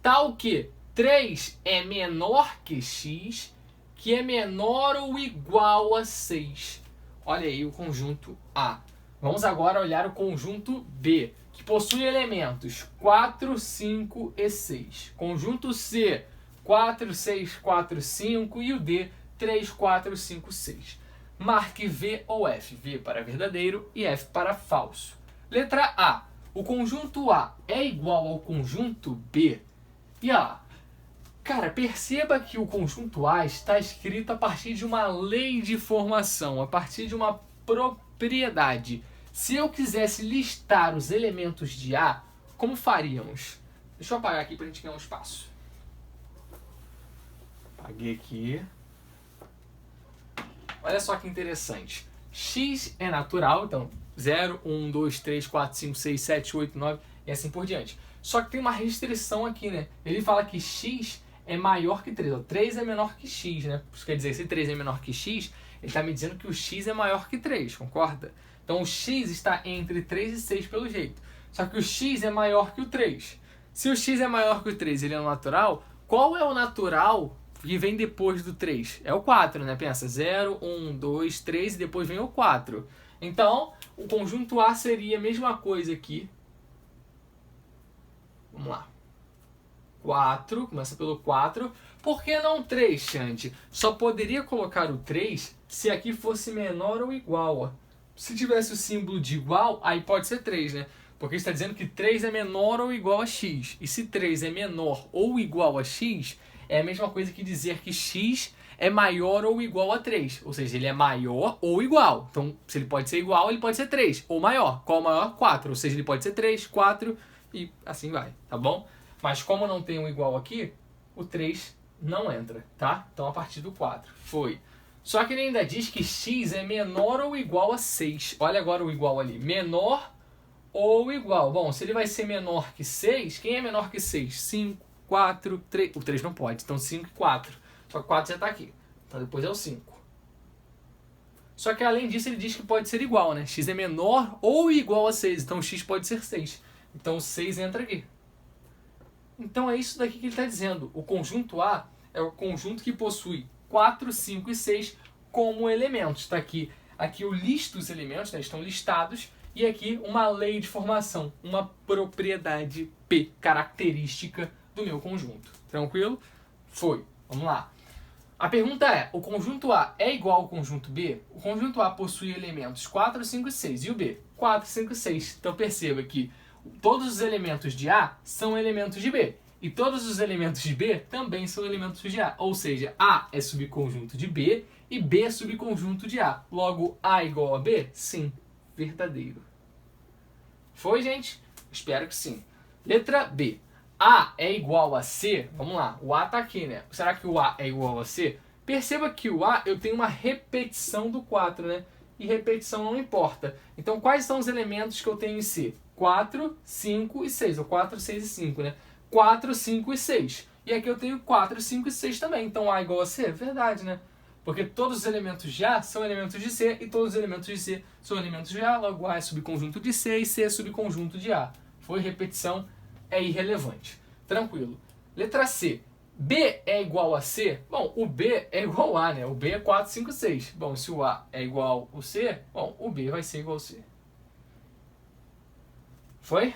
Speaker 1: Tal que 3 é menor que X, que é menor ou igual a 6. Olha aí o conjunto A. Vamos agora olhar o conjunto B, que possui elementos 4, 5 e 6. Conjunto C, 4, 6, 4, 5 e o D, 3, 4, 5, 6. Marque V ou F. V para verdadeiro e F para falso. Letra A. O conjunto A é igual ao conjunto B? E A. Cara, perceba que o conjunto A está escrito a partir de uma lei de formação, a partir de uma propriedade. Se eu quisesse listar os elementos de A, como faríamos? Deixa eu apagar aqui para a gente ganhar um espaço. Apaguei aqui. Olha só que interessante. X é natural, então 0, 1, 2, 3, 4, 5, 6, 7, 8, 9 e assim por diante. Só que tem uma restrição aqui, né? Ele fala que X é maior que 3. 3 é menor que X, né? Isso quer dizer, se 3 é menor que X, ele está me dizendo que o X é maior que 3, concorda? Então o X está entre 3 e 6 pelo jeito. Só que o X é maior que o 3. Se o X é maior que o 3 e ele é natural, qual é o natural que vem depois do 3? É o 4, né? Pensa, 0, 1, 2, 3 e depois vem o 4. Então, o conjunto A seria a mesma coisa aqui. Vamos lá. 4, começa pelo 4. Por que não 3, Xande? Só poderia colocar o 3 se aqui fosse menor ou igual. Ó. Se tivesse o símbolo de igual, aí pode ser 3, né? Porque está dizendo que 3 é menor ou igual a x. E se 3 é menor ou igual a x, é a mesma coisa que dizer que x é maior ou igual a 3. Ou seja, ele é maior ou igual. Então, se ele pode ser igual, ele pode ser 3. Ou maior. Qual maior? 4. Ou seja, ele pode ser 3, 4 e assim vai, tá bom? Mas como não tem um igual aqui, o 3 não entra, tá? Então, a partir do 4. Foi. Só que ele ainda diz que x é menor ou igual a 6. Olha agora o igual ali. Menor ou igual. Bom, se ele vai ser menor que 6, quem é menor que 6? 5, 4, 3. O 3 não pode, então 5 e 4. Só que 4 já está aqui. Então depois é o 5. Só que além disso ele diz que pode ser igual, né? X é menor ou igual a 6. Então x pode ser 6. Então o 6 entra aqui. Então é isso daqui que ele está dizendo. O conjunto A é o conjunto que possui 4, 5 e 6 como elementos. Está aqui. Aqui eu listo os elementos, né? Estão listados. E aqui uma lei de formação, uma propriedade P, característica do meu conjunto. Tranquilo? Foi. Vamos lá. A pergunta é, o conjunto A é igual ao conjunto B? O conjunto A possui elementos 4, 5 e 6. E o B? 4, 5 e 6. Então perceba que todos os elementos de A são elementos de B. E todos os elementos de B também são elementos de A. Ou seja, A é subconjunto de B e B é subconjunto de A. Logo, A igual a B? Sim. Verdadeiro. Foi, gente? Espero que sim. Letra B. A é igual a C, vamos lá, o A tá aqui, né? Será que o A é igual a C? Perceba que o A eu tenho uma repetição do 4, né? E repetição não importa. Então, quais são os elementos que eu tenho em C? 4, 5 e 6, ou 4, 6 e 5, né? 4, 5 e 6. E aqui eu tenho 4, 5 e 6 também. Então, A igual a C? Verdade, né? Porque todos os elementos de A são elementos de C, e todos os elementos de C são elementos de A, logo A é subconjunto de C, e C é subconjunto de A. Foi repetição, é irrelevante. Tranquilo. Letra C. B é igual a C? Bom, o B é igual a A, né? O B é 4, 5, 6. Bom, se o A é igual ao C, bom, o B vai ser igual ao C. Foi?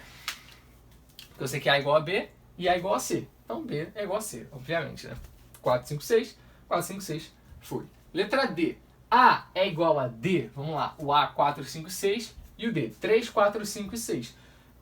Speaker 1: Porque eu sei que A é igual a B e A é igual a C. Então B é igual a C, obviamente, né? 4, 5, 6. 4, 5, 6. Foi. Letra D. A é igual a D. Vamos lá. O A, 4, 5, 6. E o D, 3, 4, 5 e 6.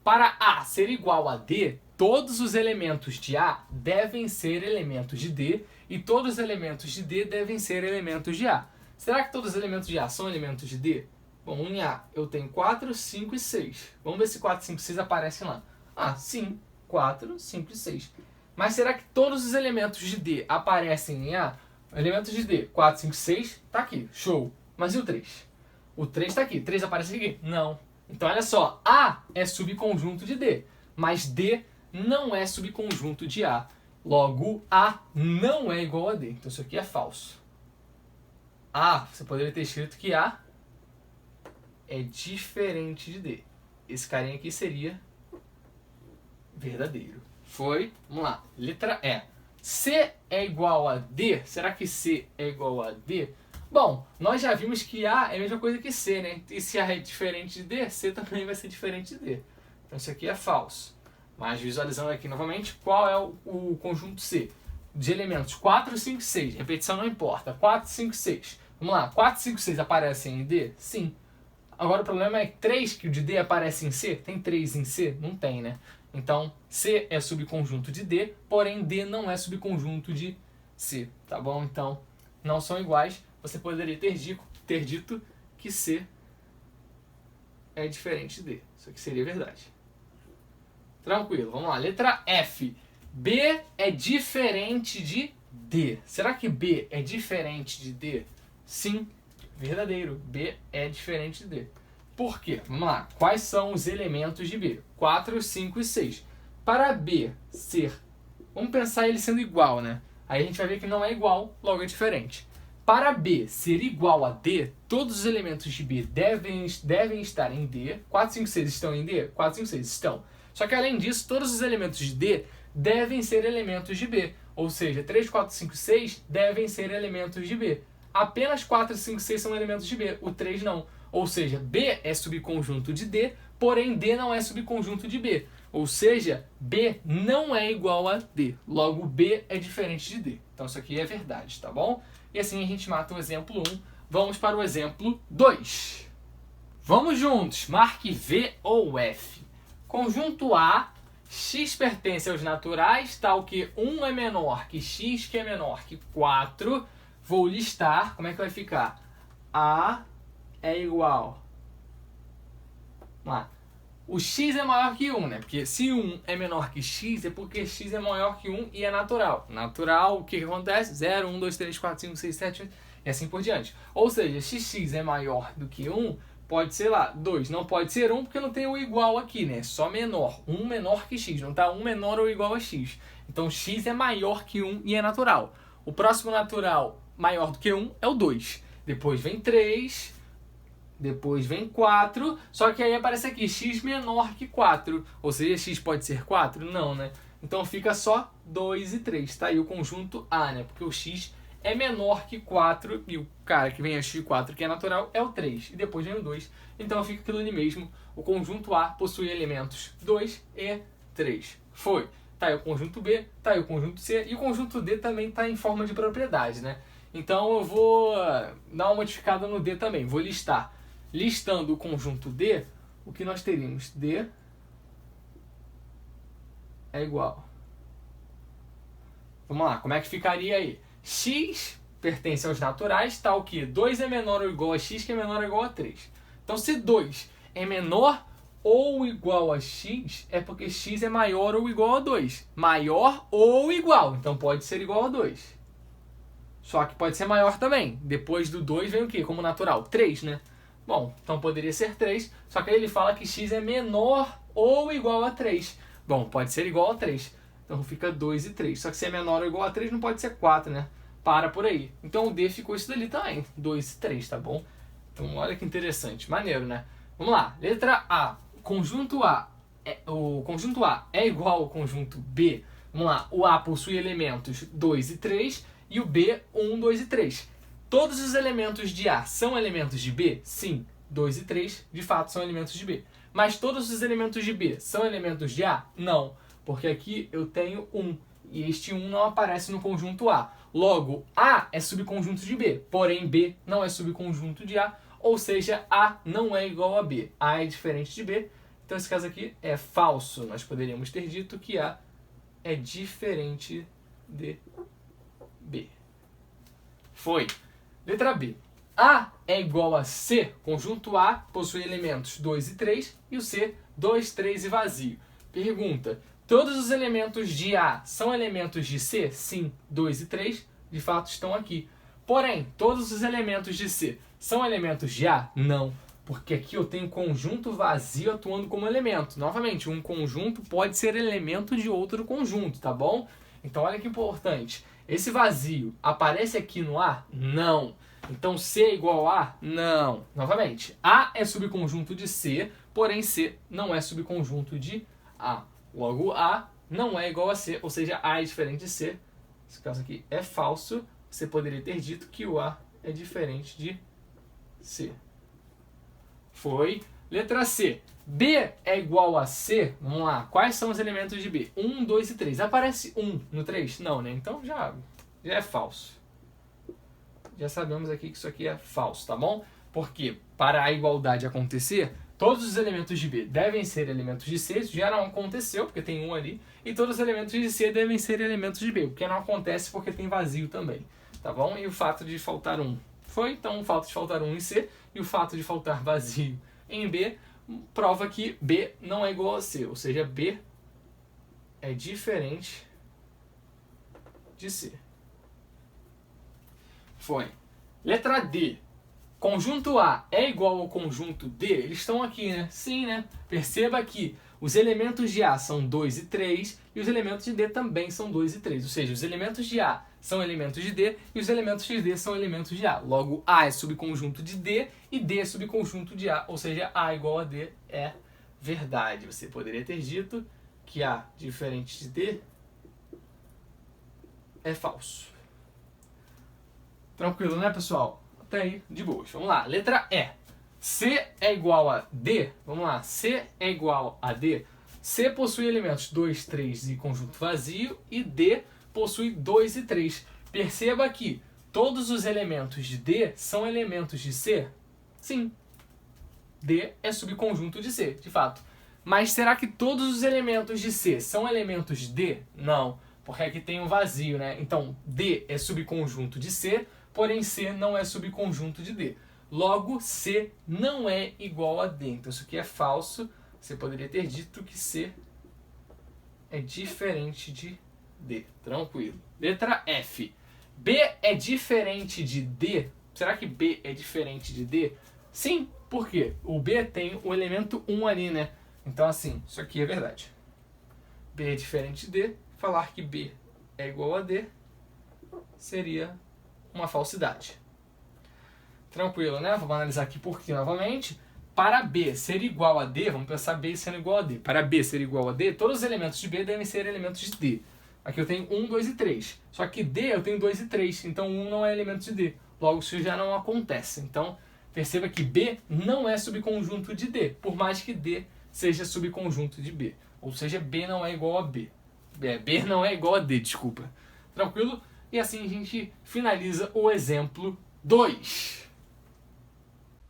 Speaker 1: Para A ser igual a D, todos os elementos de A devem ser elementos de D. E todos os elementos de D devem ser elementos de A. Será que todos os elementos de A são elementos de D? Bom, em A eu tenho 4, 5 e 6. Vamos ver se 4, 5 e 6 aparecem lá. Ah, sim. 4, 5 e 6. Mas será que todos os elementos de D aparecem em A? Elementos de D, 4, 5, 6, tá aqui, show. Mas e o 3? O 3 tá aqui, 3 aparece aqui? Não. Então olha só, A é subconjunto de D, mas D não é subconjunto de A. Logo, A não é igual a D. Então isso aqui é falso. A, você poderia ter escrito que A é diferente de D. Esse carinha aqui seria verdadeiro. Foi? Vamos lá. Letra E. C é igual a D? Será que C é igual a D? Bom, nós já vimos que A é a mesma coisa que C, né? E se A é diferente de D, C também vai ser diferente de D. Então isso aqui é falso. Mas visualizando aqui novamente, qual é o conjunto C? De elementos 4, 5, 6. Repetição não importa. 4, 5, 6. Vamos lá. 4, 5, 6 aparecem em D? Sim. Agora o problema é que 3 que o de D aparece em C. Tem 3 em C? Não tem, né? Então, C é subconjunto de D, porém D não é subconjunto de C, tá bom? Então, não são iguais. Você poderia ter dito que C é diferente de D. Isso aqui seria verdade. Tranquilo, vamos lá. Letra F. B é diferente de D. Será que B é diferente de D? Sim, verdadeiro. B é diferente de D. Por quê? Vamos lá. Quais são os elementos de B? 4, 5 e 6. Para B ser... Vamos pensar ele sendo igual, né? Aí a gente vai ver que não é igual, logo é diferente. Para B ser igual a D, todos os elementos de B devem estar em D. 4, 5, 6 estão em D? 4, 5, 6 estão. Só que além disso, todos os elementos de D devem ser elementos de B. Ou seja, 3, 4, 5 e 6 devem ser elementos de B. Apenas 4, 5 e 6 são elementos de B, o 3 não. Ou seja, B é subconjunto de D, porém D não é subconjunto de B. Ou seja, B não é igual a D. Logo, B é diferente de D. Então isso aqui é verdade, tá bom? E assim a gente mata o exemplo 1. Vamos para o exemplo 2. Vamos juntos. Marque V ou F. Conjunto A, x pertence aos naturais, tal que 1 é menor que x, que é menor que 4. Vou listar. Como é que vai ficar? A é igual. Vamos lá. O x é maior que 1, né? Porque se 1 é menor que x, é porque x é maior que 1 e é natural. Natural, o que acontece? 0, 1, 2, 3, 4, 5, 6, 7, 8 e assim por diante. Ou seja, xx é maior do que 1, pode ser lá 2. Não pode ser 1 porque não tem o igual aqui, né? Só menor. 1 menor que x. Não tá 1 menor ou igual a x. Então x é maior que 1 e é natural. O próximo natural maior do que 1 é o 2. Depois vem 3... Depois vem 4, só que aí aparece aqui x menor que 4. Ou seja, x pode ser 4? Não, né? Então fica só 2 e 3. Tá aí o conjunto A, né? Porque o x é menor que 4 e o cara que vem antes de 4, que é natural, é o 3. E depois vem o 2. Então fica aquilo ali mesmo. O conjunto A possui elementos 2 e 3. Foi. Tá aí o conjunto B, tá aí o conjunto C. E o conjunto D também está em forma de propriedade, né? Então eu vou dar uma modificada no D também. Vou listar. Listando o conjunto D, o que nós teríamos? D é igual. Vamos lá, como é que ficaria aí? X pertence aos naturais, tal que 2 é menor ou igual a x, que é menor ou igual a 3. Então, se 2 é menor ou igual a x é porque x é maior ou igual a 2. Maior ou igual, então pode ser igual a 2. Só que pode ser maior também. Depois do 2 vem o quê? Como natural? 3, né? Bom, então poderia ser 3, só que aí ele fala que x é menor ou igual a 3. Bom, pode ser igual a 3. Então fica 2 e 3. Só que se é menor ou igual a 3, não pode ser 4, né? Para por aí. Então o D ficou isso dali também. 2 e 3, tá bom? Então olha que interessante. Maneiro, né? Vamos lá. Letra A. O conjunto A é igual ao conjunto B. Vamos lá. O A possui elementos 2 e 3 e o B 1, 2 e 3. Todos os elementos de A são elementos de B? Sim. 2 e 3 de fato são elementos de B. Mas todos os elementos de B são elementos de A? Não. Porque aqui eu tenho 1. E este 1 não aparece no conjunto A. Logo, A é subconjunto de B. Porém, B não é subconjunto de A. Ou seja, A não é igual a B. A é diferente de B. Então, esse caso aqui é falso. Nós poderíamos ter dito que A é diferente de B. Foi. Letra B. A é igual a C. Conjunto A possui elementos 2 e 3. E o C, 2, 3 e vazio. Pergunta. Todos os elementos de A são elementos de C? Sim. 2 e 3, de fato, estão aqui. Porém, todos os elementos de C são elementos de A? Não. Porque aqui eu tenho conjunto vazio atuando como elemento. Novamente, um conjunto pode ser elemento de outro conjunto, tá bom? Então, olha que importante. Esse vazio aparece aqui no A? Não. Então, C é igual a A? Não. Novamente, A é subconjunto de C, porém C não é subconjunto de A. Logo, A não é igual a C, ou seja, A é diferente de C. Esse caso aqui é falso. Você poderia ter dito que o A é diferente de C. Foi. Letra C. B é igual a C. Vamos lá. Quais são os elementos de B? 1, 2 e 3. Aparece 1 no 3? Não, né? Então já é falso. Já sabemos aqui que isso aqui é falso, tá bom? Porque para a igualdade acontecer, todos os elementos de B devem ser elementos de C. Isso já não aconteceu, porque tem 1 ali. E todos os elementos de C devem ser elementos de B, o que não acontece porque tem vazio também. Tá bom? E o fato de faltar 1 foi, então o fato de faltar 1 em C e o fato de faltar vazio em B prova que B não é igual a C, ou seja, B é diferente de C. Foi. Letra D. Conjunto A é igual ao conjunto D? Eles estão aqui, né? Sim, né? Perceba que os elementos de A são 2 e 3 e os elementos de D também são 2 e 3. Ou seja, os elementos de A são elementos de D e os elementos de D são elementos de A. Logo, A é subconjunto de D e D é subconjunto de A. Ou seja, A igual a D é verdade. Você poderia ter dito que A diferente de D é falso. Tranquilo, né, pessoal? Até aí, de boas. Vamos lá. Letra E. C é igual a D. Vamos lá. C é igual a D. C possui elementos 2, 3 e conjunto vazio. E D possui 2 e 3. Perceba que todos os elementos de D são elementos de C? Sim. D é subconjunto de C, de fato. Mas será que todos os elementos de C são elementos de D? Não. Porque aqui tem um vazio, né? Então, D é subconjunto de C, porém C não é subconjunto de D. Logo, C não é igual a D. Então, isso aqui é falso. Você poderia ter dito que C é diferente de D. Tranquilo. Letra F. B é diferente de D? Será que B é diferente de D? Sim. Por quê? O B tem o elemento 1 ali, né? Então, assim, isso aqui é verdade. B é diferente de D. Falar que B é igual a D seria uma falsidade. Tranquilo, né? Vamos analisar aqui por quê novamente. Para B ser igual a D, vamos pensar B sendo igual a D. Para B ser igual a D, todos os elementos de B devem ser elementos de D. Aqui eu tenho 1, 2 e 3. Só que D eu tenho 2 e 3, então 1 não é elemento de D. Logo, isso já não acontece. Então, perceba que B não é subconjunto de D, por mais que D seja subconjunto de B. Ou seja, B não é igual a B. B não é igual a D, desculpa. Tranquilo? E assim a gente finaliza o exemplo 2.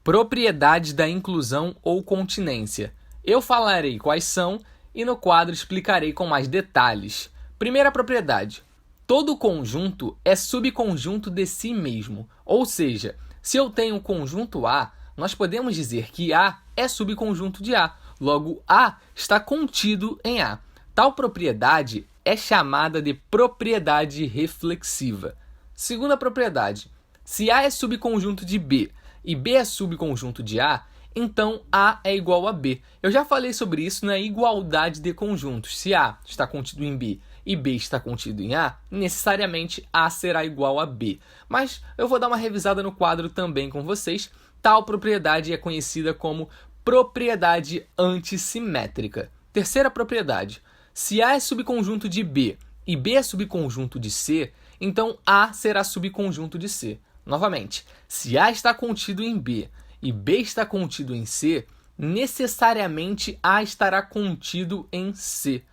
Speaker 1: Propriedades da inclusão ou continência. Eu falarei quais são e no quadro explicarei com mais detalhes. Primeira propriedade. Todo conjunto é subconjunto de si mesmo. Ou seja, se eu tenho o conjunto A, nós podemos dizer que A é subconjunto de A. logo A está contido em A. Tal propriedade é chamada de propriedade reflexiva. Segunda propriedade, se A é subconjunto de B e B é subconjunto de A, então A é igual a B. Eu já falei sobre isso na igualdade de conjuntos. Se A está contido em B e B está contido em A, necessariamente A será igual a B. Mas eu vou dar uma revisada no quadro também com vocês. Tal propriedade é conhecida como propriedade antissimétrica. Terceira propriedade, se A é subconjunto de B e B é subconjunto de C, então A será subconjunto de C. Novamente, se A está contido em B e B está contido em C, necessariamente A estará contido em C.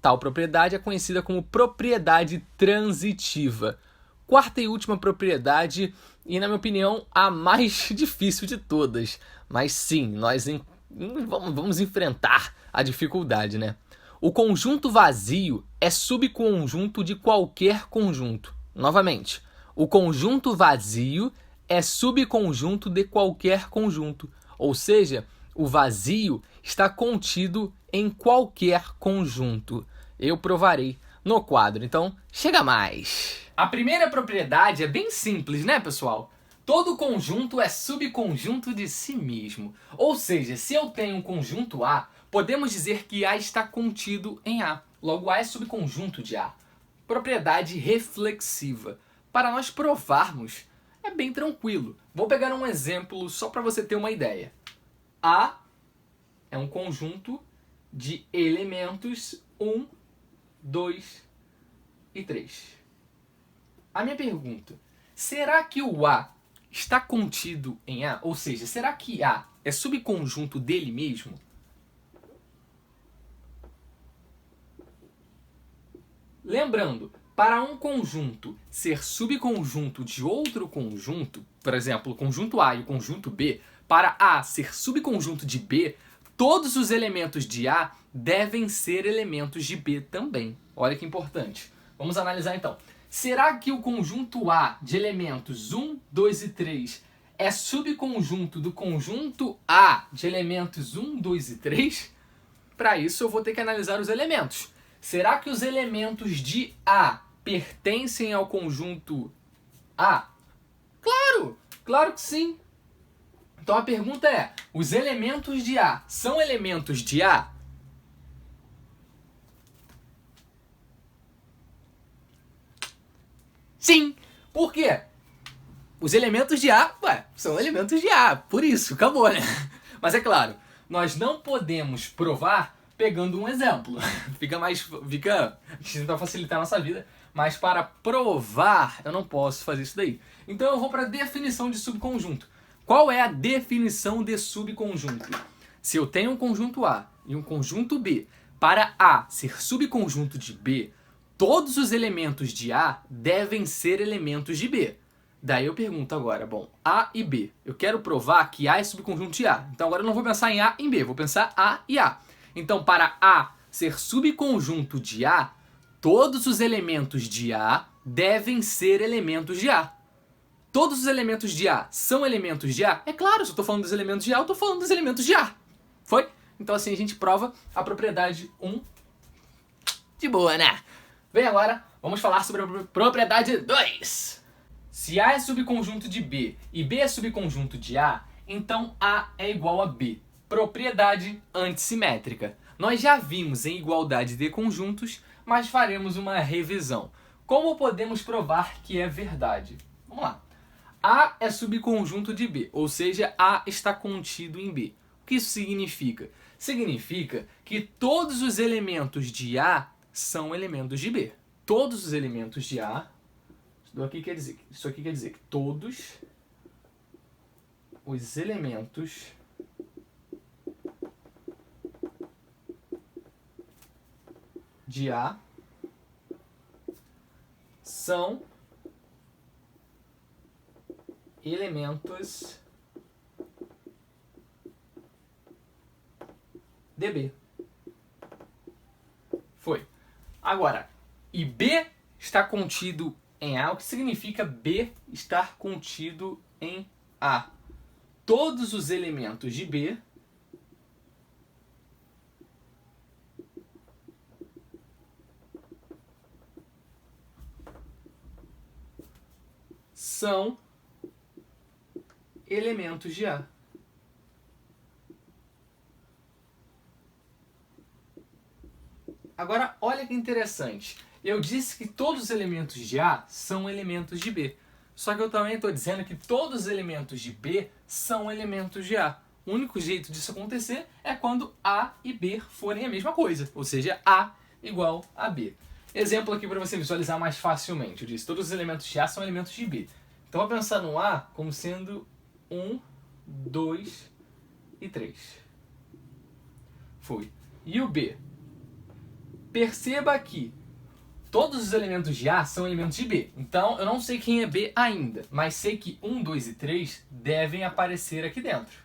Speaker 1: Tal propriedade é conhecida como propriedade transitiva. Quarta e última propriedade, e na minha opinião, a mais difícil de todas. Mas sim, nós vamos enfrentar a dificuldade, né? O conjunto vazio é subconjunto de qualquer conjunto. Novamente, o conjunto vazio é subconjunto de qualquer conjunto. Ou seja, o vazio está contido em qualquer conjunto. Eu provarei no quadro, então chega mais! A primeira propriedade é bem simples, né, pessoal? Todo conjunto é subconjunto de si mesmo. Ou seja, se eu tenho um conjunto A, podemos dizer que A está contido em A. Logo, A é subconjunto de A. Propriedade reflexiva. Para nós provarmos, é bem tranquilo. Vou pegar um exemplo só para você ter uma ideia. A é um conjunto de elementos 1, 2 e 3. A minha pergunta, será que o A está contido em A? Ou seja, será que A é subconjunto dele mesmo? Lembrando, para um conjunto ser subconjunto de outro conjunto, por exemplo, o conjunto A e o conjunto B, para A ser subconjunto de B, todos os elementos de A devem ser elementos de B também. Olha que importante. Vamos analisar então. Será que o conjunto A de elementos 1, 2 e 3 é subconjunto do conjunto A de elementos 1, 2 e 3? Para isso eu vou ter que analisar os elementos. Será que os elementos de A pertencem ao conjunto A? Claro! Claro que sim! Então a pergunta é, os elementos de A são elementos de A? Sim! Por quê? Os elementos de A, são elementos de A, por isso, acabou, né? Mas é claro, nós não podemos provar pegando um exemplo. A gente tenta facilitar a nossa vida, mas para provar eu não posso fazer isso daí. Então eu vou para a definição de subconjunto. Qual é a definição de subconjunto? Se eu tenho um conjunto A e um conjunto B, para A ser subconjunto de B, todos os elementos de A devem ser elementos de B. Daí eu pergunto agora, bom, A e B. Eu quero provar que A é subconjunto de A. Então agora eu não vou pensar em A e em B, vou pensar A e A. Então para A ser subconjunto de A, todos os elementos de A devem ser elementos de A. Todos os elementos de A são elementos de A? É claro, se eu estou falando dos elementos de A, eu estou falando dos elementos de A. Foi? Então assim a gente prova a propriedade 1 de boa, né? Bem, agora vamos falar sobre a propriedade 2. Se A é subconjunto de B e B é subconjunto de A, então A é igual a B. Propriedade antissimétrica. Nós já vimos em igualdade de conjuntos, mas faremos uma revisão. Como podemos provar que é verdade? Vamos lá. A é subconjunto de B, ou seja, A está contido em B. O que isso significa? Significa que todos os elementos de A são elementos de B. Todos os elementos de A, isso aqui quer dizer que todos os elementos de A são elementos de B. Foi. Agora, e B está contido em A, o que significa B estar contido em A? Todos os elementos de B são elementos de A. Agora, olha que interessante. Eu disse que todos os elementos de A são elementos de B. Só que eu também estou dizendo que todos os elementos de B são elementos de A. O único jeito disso acontecer é quando A e B forem a mesma coisa. Ou seja, A igual a B. Exemplo aqui para você visualizar mais facilmente. Eu disse, todos os elementos de A são elementos de B. Então, vou pensar no A como sendo 1, 2 e 3. Foi. E o B? Perceba que todos os elementos de A são elementos de B. Então, eu não sei quem é B ainda, mas sei que 1, 2 e 3 devem aparecer aqui dentro.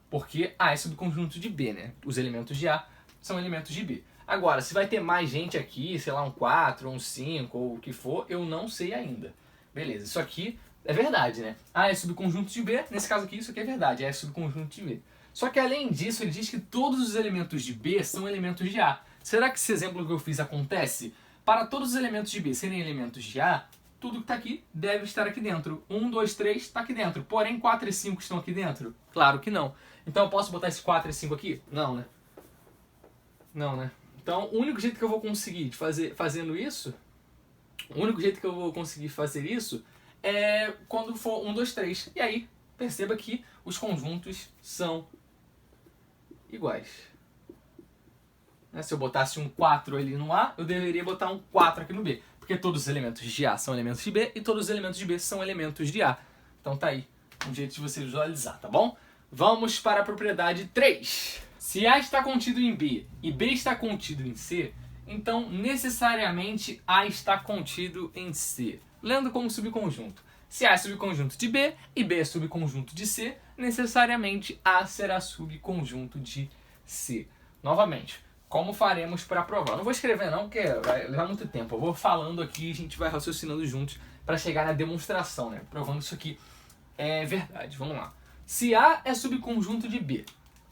Speaker 1: Porque A é subconjunto de B, né? Os elementos de A são elementos de B. Agora, se vai ter mais gente aqui, sei lá, um 4, um 5, ou o que for, eu não sei ainda. Beleza, isso aqui é verdade, né? A é subconjunto de B, nesse caso aqui, isso aqui é verdade, A é subconjunto de B. Só que além disso, ele diz que todos os elementos de B são elementos de A. Será que esse exemplo que eu fiz acontece? Para todos os elementos de B serem elementos de A, tudo que está aqui deve estar aqui dentro. 1, 2, 3 está aqui dentro. Porém, 4 e 5 estão aqui dentro? Claro que não. Então eu posso botar esse 4 e 5 aqui? Não, né? Não, né? Então, o único jeito que eu vou conseguir fazendo isso, é quando for 1, 2, 3. E aí, perceba que os conjuntos são iguais. Se eu botasse um 4 ali no A, eu deveria botar um 4 aqui no B. Porque todos os elementos de A são elementos de B e todos os elementos de B são elementos de A. Então tá aí um jeito de você visualizar, tá bom? Vamos para a propriedade 3. Se A está contido em B e B está contido em C, então necessariamente A está contido em C. Lendo como subconjunto. Se A é subconjunto de B e B é subconjunto de C, necessariamente A será subconjunto de C. Novamente, como faremos para provar? Eu não vou escrever não, porque vai levar muito tempo. Eu vou falando aqui e a gente vai raciocinando juntos para chegar na demonstração, né? Provando isso aqui é verdade. Vamos lá. Se A é subconjunto de B,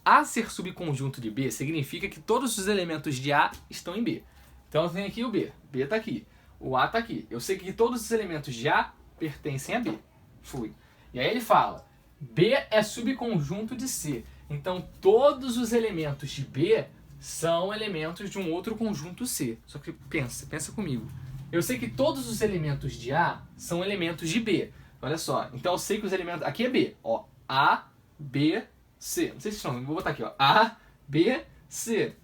Speaker 1: A ser subconjunto de B significa que todos os elementos de A estão em B. Então eu tenho aqui o B. B está aqui. O A está aqui. Eu sei que todos os elementos de A pertencem a B. Fui. E aí ele fala, B é subconjunto de C. Então todos os elementos de B são elementos de um outro conjunto C. Só que pensa comigo. Eu sei que todos os elementos de A são elementos de B. Olha só. Então eu sei que os elementos... Aqui é B. Ó, A, B, C. Não sei se estão... Vou botar aqui, ó. A, B, C.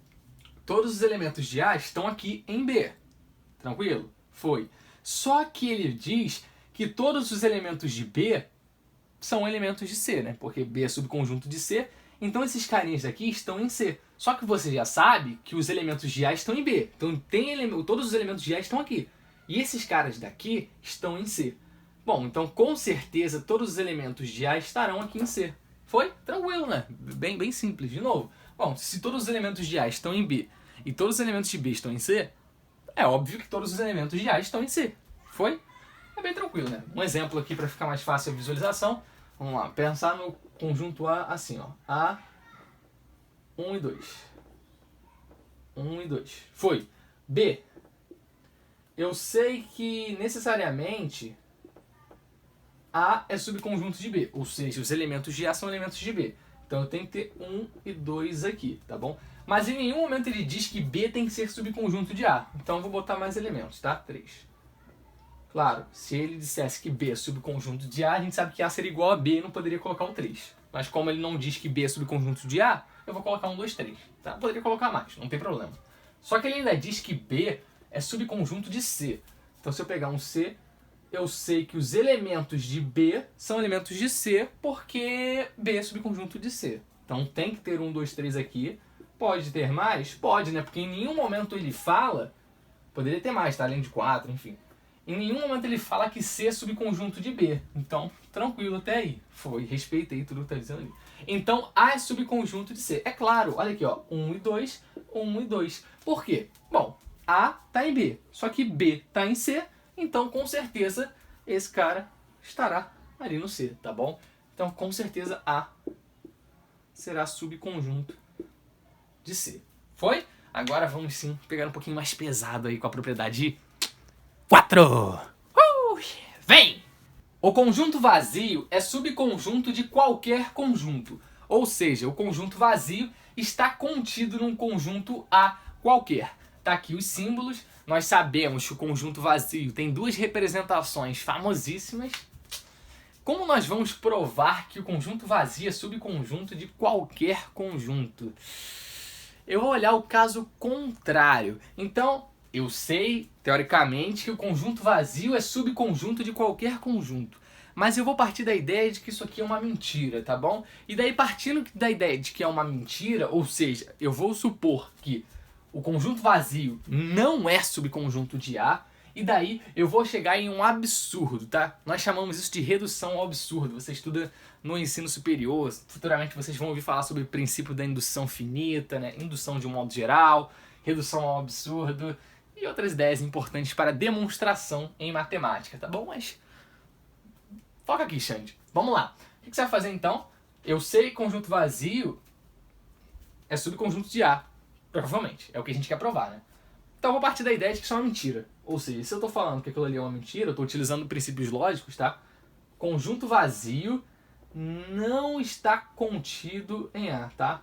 Speaker 1: Todos os elementos de A estão aqui em B. Tranquilo? Foi. Só que ele diz que todos os elementos de B são elementos de C, né? Porque B é subconjunto de C. Então esses carinhas aqui estão em C. Só que você já sabe que os elementos de A estão em B. Então todos os elementos de A estão aqui. E esses caras daqui estão em C. Bom, então com certeza todos os elementos de A estarão aqui em C. Foi? Tranquilo, né? Bem simples. De novo. Bom, se todos os elementos de A estão em B e todos os elementos de B estão em C, é óbvio que todos os elementos de A estão em C. Foi? É bem tranquilo, né? Um exemplo aqui para ficar mais fácil a visualização. Vamos lá. Pensar no conjunto A assim, ó. A, 1 e 2. 1 e 2. Foi. B. Eu sei que necessariamente A é subconjunto de B. Ou seja, os elementos de A são elementos de B. Então eu tenho que ter 1 e 2 aqui, tá bom? Mas em nenhum momento ele diz que B tem que ser subconjunto de A. Então eu vou botar mais elementos, tá? 3. Claro, se ele dissesse que B é subconjunto de A, a gente sabe que A seria igual a B e não poderia colocar o 3. Mas como ele não diz que B é subconjunto de A, eu vou colocar 1, 2, 3. Tá? Poderia colocar mais, não tem problema. Só que ele ainda diz que B é subconjunto de C. Então se eu pegar um C, eu sei que os elementos de B são elementos de C, porque B é subconjunto de C. Então tem que ter 1, 2, 3 aqui. Pode ter mais? Pode, né? Porque em nenhum momento ele fala... Poderia ter mais, tá? Além de 4, enfim. Em nenhum momento ele fala que C é subconjunto de B. Então, tranquilo até aí. Foi, respeitei tudo que tá dizendo ali. Então, A é subconjunto de C. É claro, olha aqui, ó. 1 e 2, 1 e 2. Por quê? Bom, A tá em B, só que B tá em C, então com certeza esse cara estará ali no C, tá bom? Então, com certeza A será subconjunto de C. Foi? Agora vamos sim pegar um pouquinho mais pesado aí com a propriedade 4. Vem! O conjunto vazio é subconjunto de qualquer conjunto. Ou seja, o conjunto vazio está contido num conjunto A qualquer. Tá aqui os símbolos. Nós sabemos que o conjunto vazio tem duas representações famosíssimas. Como nós vamos provar que o conjunto vazio é subconjunto de qualquer conjunto? Eu vou olhar o caso contrário. Então, eu sei, teoricamente, que o conjunto vazio é subconjunto de qualquer conjunto. Mas eu vou partir da ideia de que isso aqui é uma mentira, tá bom? E daí, partindo da ideia de que é uma mentira, ou seja, eu vou supor que o conjunto vazio não é subconjunto de A, e daí eu vou chegar em um absurdo, tá? Nós chamamos isso de redução ao absurdo. Você estuda no ensino superior, futuramente vocês vão ouvir falar sobre o princípio da indução finita, né? Indução de um modo geral, redução ao absurdo e outras ideias importantes para demonstração em matemática, tá bom? Mas foca aqui, Xande. Vamos lá. O que você vai fazer então? Eu sei que conjunto vazio é subconjunto de A, provavelmente. É o que a gente quer provar, né? Então eu vou partir da ideia de que isso é uma mentira. Ou seja, se eu estou falando que aquilo ali é uma mentira, eu estou utilizando princípios lógicos, tá? Conjunto vazio não está contido em A, tá?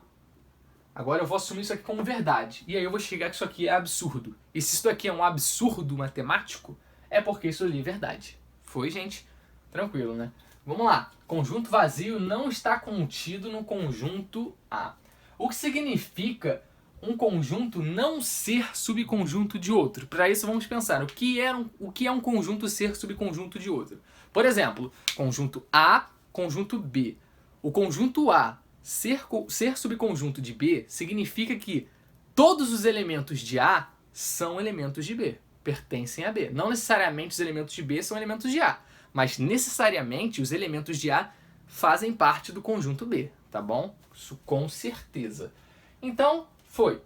Speaker 1: Agora eu vou assumir isso aqui como verdade. E aí eu vou chegar que isso aqui é absurdo. E se isso aqui é um absurdo matemático, é porque isso ali é verdade. Foi, gente? Tranquilo, né? Vamos lá. Conjunto vazio não está contido no conjunto A. O que significa um conjunto não ser subconjunto de outro? Para isso vamos pensar o que é um conjunto ser subconjunto de outro. Por exemplo, conjunto A, conjunto B. O conjunto A ser subconjunto de B significa que todos os elementos de A são elementos de B, pertencem a B. Não necessariamente os elementos de B são elementos de A, mas necessariamente os elementos de A fazem parte do conjunto B, tá bom? Isso com certeza. Então, foi.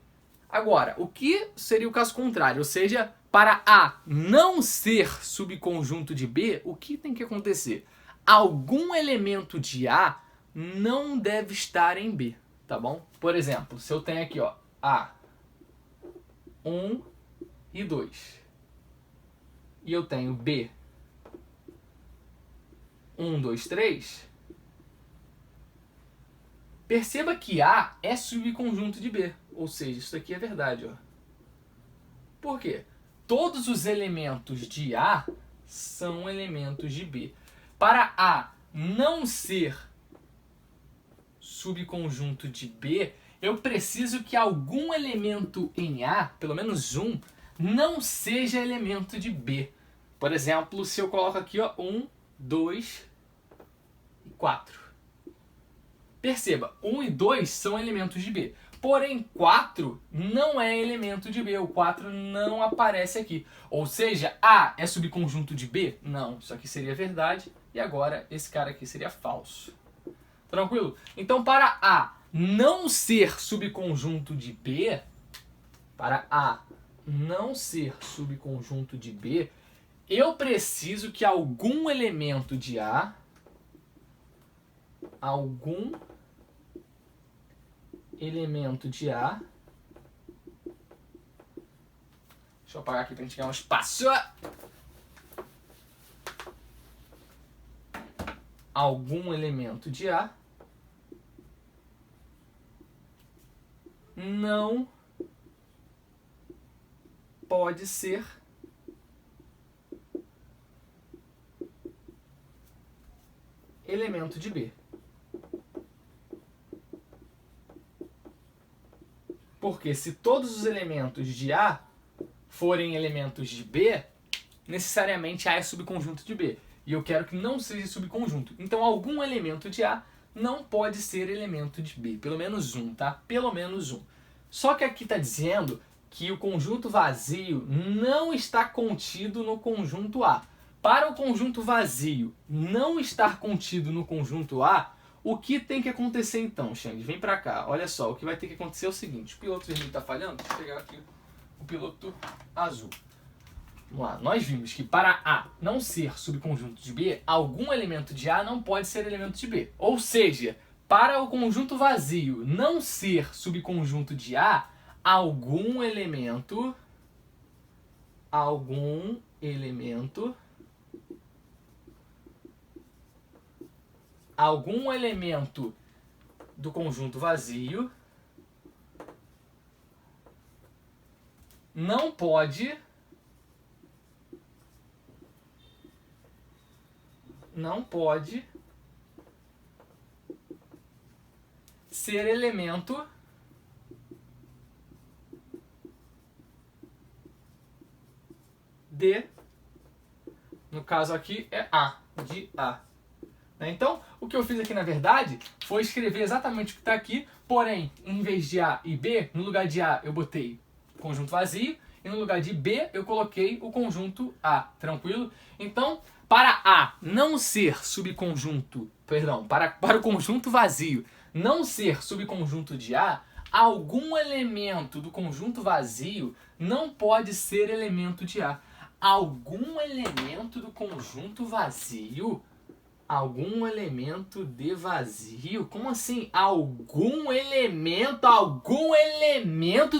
Speaker 1: Agora, o que seria o caso contrário? Ou seja, para A não ser subconjunto de B, o que tem que acontecer? Algum elemento de A não deve estar em B, tá bom? Por exemplo, se eu tenho aqui, ó, A, 1 e 2, e eu tenho B, 1, 2, 3, perceba que A é subconjunto de B, ou seja, isso aqui é verdade, ó. Por quê? Todos os elementos de A são elementos de B. Para A não ser subconjunto de B, eu preciso que algum elemento em A, pelo menos um, não seja elemento de B. Por exemplo, se eu coloco aqui, ó, 1, 2 e 4. Perceba, 1 e 2 são elementos de B. Porém, 4 não é elemento de B. O 4 não aparece aqui. Ou seja, A é subconjunto de B? Não, isso aqui seria verdade. E agora, esse cara aqui seria falso. Tranquilo? Então, para A não ser subconjunto de B, para A não ser subconjunto de B, eu preciso que algum elemento de A, deixa eu apagar aqui pra gente ganhar um espaço. Algum elemento de A não pode ser elemento de B. Porque se todos os elementos de A forem elementos de B, necessariamente A é subconjunto de B. E eu quero que não seja subconjunto. Então algum elemento de A não pode ser elemento de B. Pelo menos um, tá? Pelo menos um. Só que aqui está dizendo que o conjunto vazio não está contido no conjunto A. Para o conjunto vazio não estar contido no conjunto A, o que tem que acontecer então, Xande? Vem pra cá. Olha só, o que vai ter que acontecer é o seguinte. O piloto vermelho está falhando. Deixa eu pegar aqui o piloto azul. Vamos lá. Nós vimos que para A não ser subconjunto de B, algum elemento de A não pode ser elemento de B. Ou seja, para o conjunto vazio não ser subconjunto de A, algum elemento algum elemento do conjunto vazio não pode ser elemento de, no caso aqui é A, de A. Então, o que eu fiz aqui na verdade foi escrever exatamente o que está aqui, porém, em vez de A e B, no lugar de A eu botei conjunto vazio e no lugar de B eu coloquei o conjunto A, tranquilo? Então, para A não ser subconjunto, perdão, para o conjunto vazio não ser subconjunto de A, algum elemento do conjunto vazio não pode ser elemento de A. Algum elemento do conjunto vazio? Algum elemento de vazio? Como assim? Algum elemento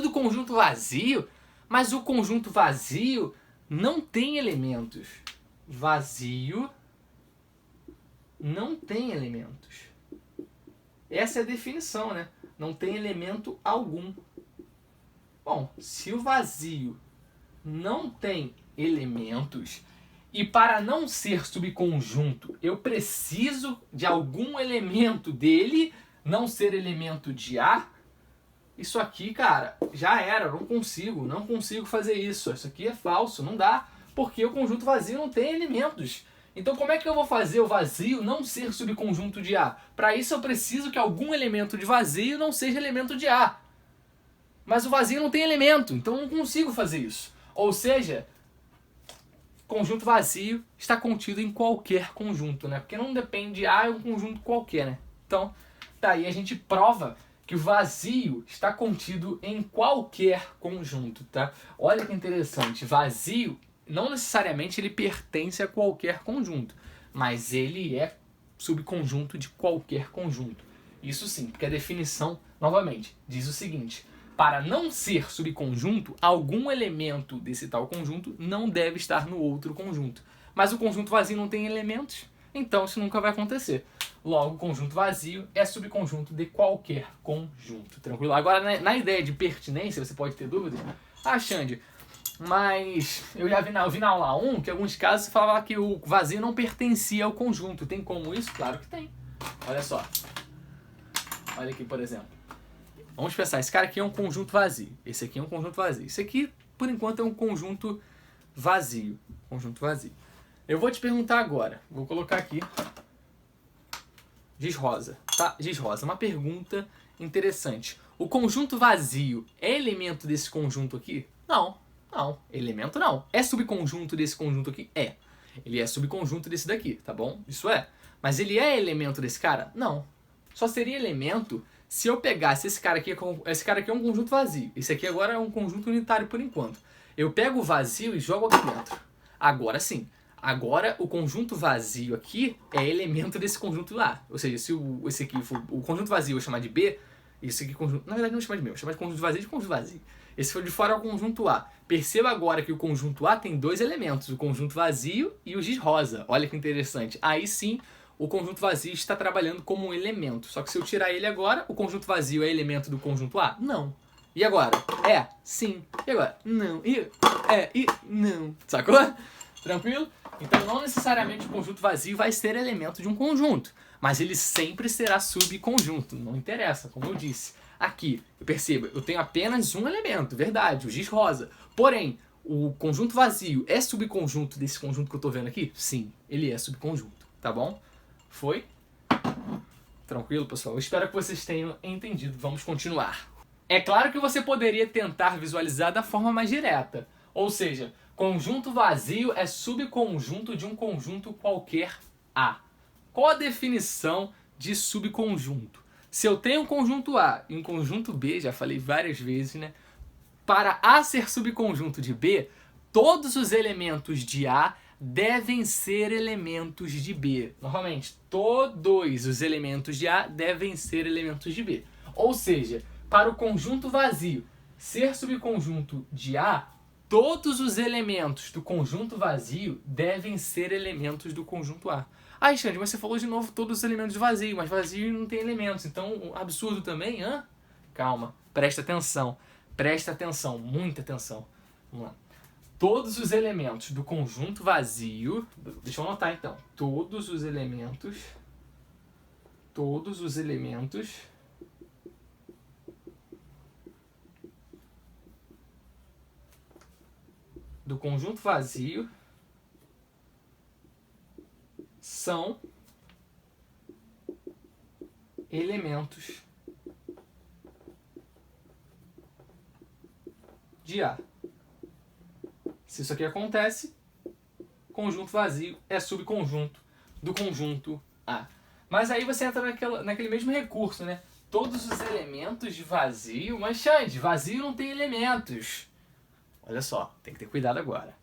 Speaker 1: do conjunto vazio? Mas o conjunto vazio não tem elementos. Vazio não tem elementos. Essa é a definição, né? Não tem elemento algum. Bom, se o vazio não tem elementos e para não ser subconjunto eu preciso de algum elemento dele não ser elemento de A, isso aqui, cara, já era, eu não consigo fazer isso. Isso aqui é falso, não dá, porque o conjunto vazio não tem elementos. Então como é que eu vou fazer o vazio não ser subconjunto de A? Para isso eu preciso que algum elemento de vazio não seja elemento de A. Mas o vazio não tem elemento, então eu não consigo fazer isso. Ou seja, conjunto vazio está contido em qualquer conjunto, né? Porque não depende de A, é um conjunto qualquer, né? Então, daí a gente prova que o vazio está contido em qualquer conjunto, tá? Olha que interessante, vazio não necessariamente ele pertence a qualquer conjunto, mas ele é subconjunto de qualquer conjunto. Isso sim, porque a definição, novamente, diz o seguinte: para não ser subconjunto, algum elemento desse tal conjunto não deve estar no outro conjunto. Mas o conjunto vazio não tem elementos, então isso nunca vai acontecer. Logo, o conjunto vazio é subconjunto de qualquer conjunto, tranquilo? Agora, na ideia de pertinência, você pode ter dúvidas? Ah, Xande, mas eu já vi na aula 1 que em alguns casos você falava que o vazio não pertencia ao conjunto. Tem como isso? Claro que tem. Olha só. Olha aqui, por exemplo. Vamos pensar, esse cara aqui é um conjunto vazio. Esse aqui é um conjunto vazio. Esse aqui, por enquanto, é um conjunto vazio. Conjunto vazio. Eu vou te perguntar agora. Vou colocar aqui. Giz rosa. Tá? Giz rosa. Uma pergunta interessante. O conjunto vazio é elemento desse conjunto aqui? Não. Não. Elemento não. É subconjunto desse conjunto aqui? É. Ele é subconjunto desse daqui, tá bom? Isso é. Mas ele é elemento desse cara? Não. Só seria elemento se eu pegasse esse cara aqui é um conjunto vazio. Esse aqui agora é um conjunto unitário por enquanto. Eu pego o vazio e jogo aqui dentro. Agora sim. Agora o conjunto vazio aqui é elemento desse conjunto lá. Ou seja, se esse aqui for o conjunto vazio eu chamar de B, esse aqui conjunto, na verdade não chama de B, eu chamo de conjunto vazio de conjunto vazio. Esse for de fora é o conjunto A. Perceba agora que o conjunto A tem dois elementos, o conjunto vazio e o giz rosa. Olha que interessante. Aí sim, o conjunto vazio está trabalhando como um elemento. Só que se eu tirar ele agora, o conjunto vazio é elemento do conjunto A? Não. E agora? É? Sim. E agora? Não. E não. Sacou? Tranquilo? Então não necessariamente o conjunto vazio vai ser elemento de um conjunto, mas ele sempre será subconjunto. Não interessa, como eu disse. Aqui, perceba, eu tenho apenas um elemento, verdade, o giz rosa. Porém, o conjunto vazio é subconjunto desse conjunto que eu estou vendo aqui? Sim, ele é subconjunto, tá bom? Foi? Tranquilo, pessoal? Eu espero que vocês tenham entendido. Vamos continuar. É claro que você poderia tentar visualizar da forma mais direta. Ou seja, conjunto vazio é subconjunto de um conjunto qualquer A. Qual a definição de subconjunto? Se eu tenho um conjunto A e um conjunto B, já falei várias vezes, né? Para A ser subconjunto de B, todos os elementos de A devem ser elementos de B. Novamente, todos os elementos de A devem ser elementos de B. Ou seja, para o conjunto vazio ser subconjunto de A, todos os elementos do conjunto vazio devem ser elementos do conjunto A. Ah, Xande, mas você falou de novo todos os elementos vazio, mas vazio não tem elementos, então absurdo também, hã? Calma, presta atenção, muita atenção. Vamos lá. Todos os elementos do conjunto vazio, deixa eu anotar então, todos os elementos do conjunto vazio são elementos de A. Se isso aqui acontece, conjunto vazio é subconjunto do conjunto A. Mas aí você entra naquele mesmo recurso, né? Todos os elementos de vazio, mas Xande, vazio não tem elementos. Olha só, tem que ter cuidado agora.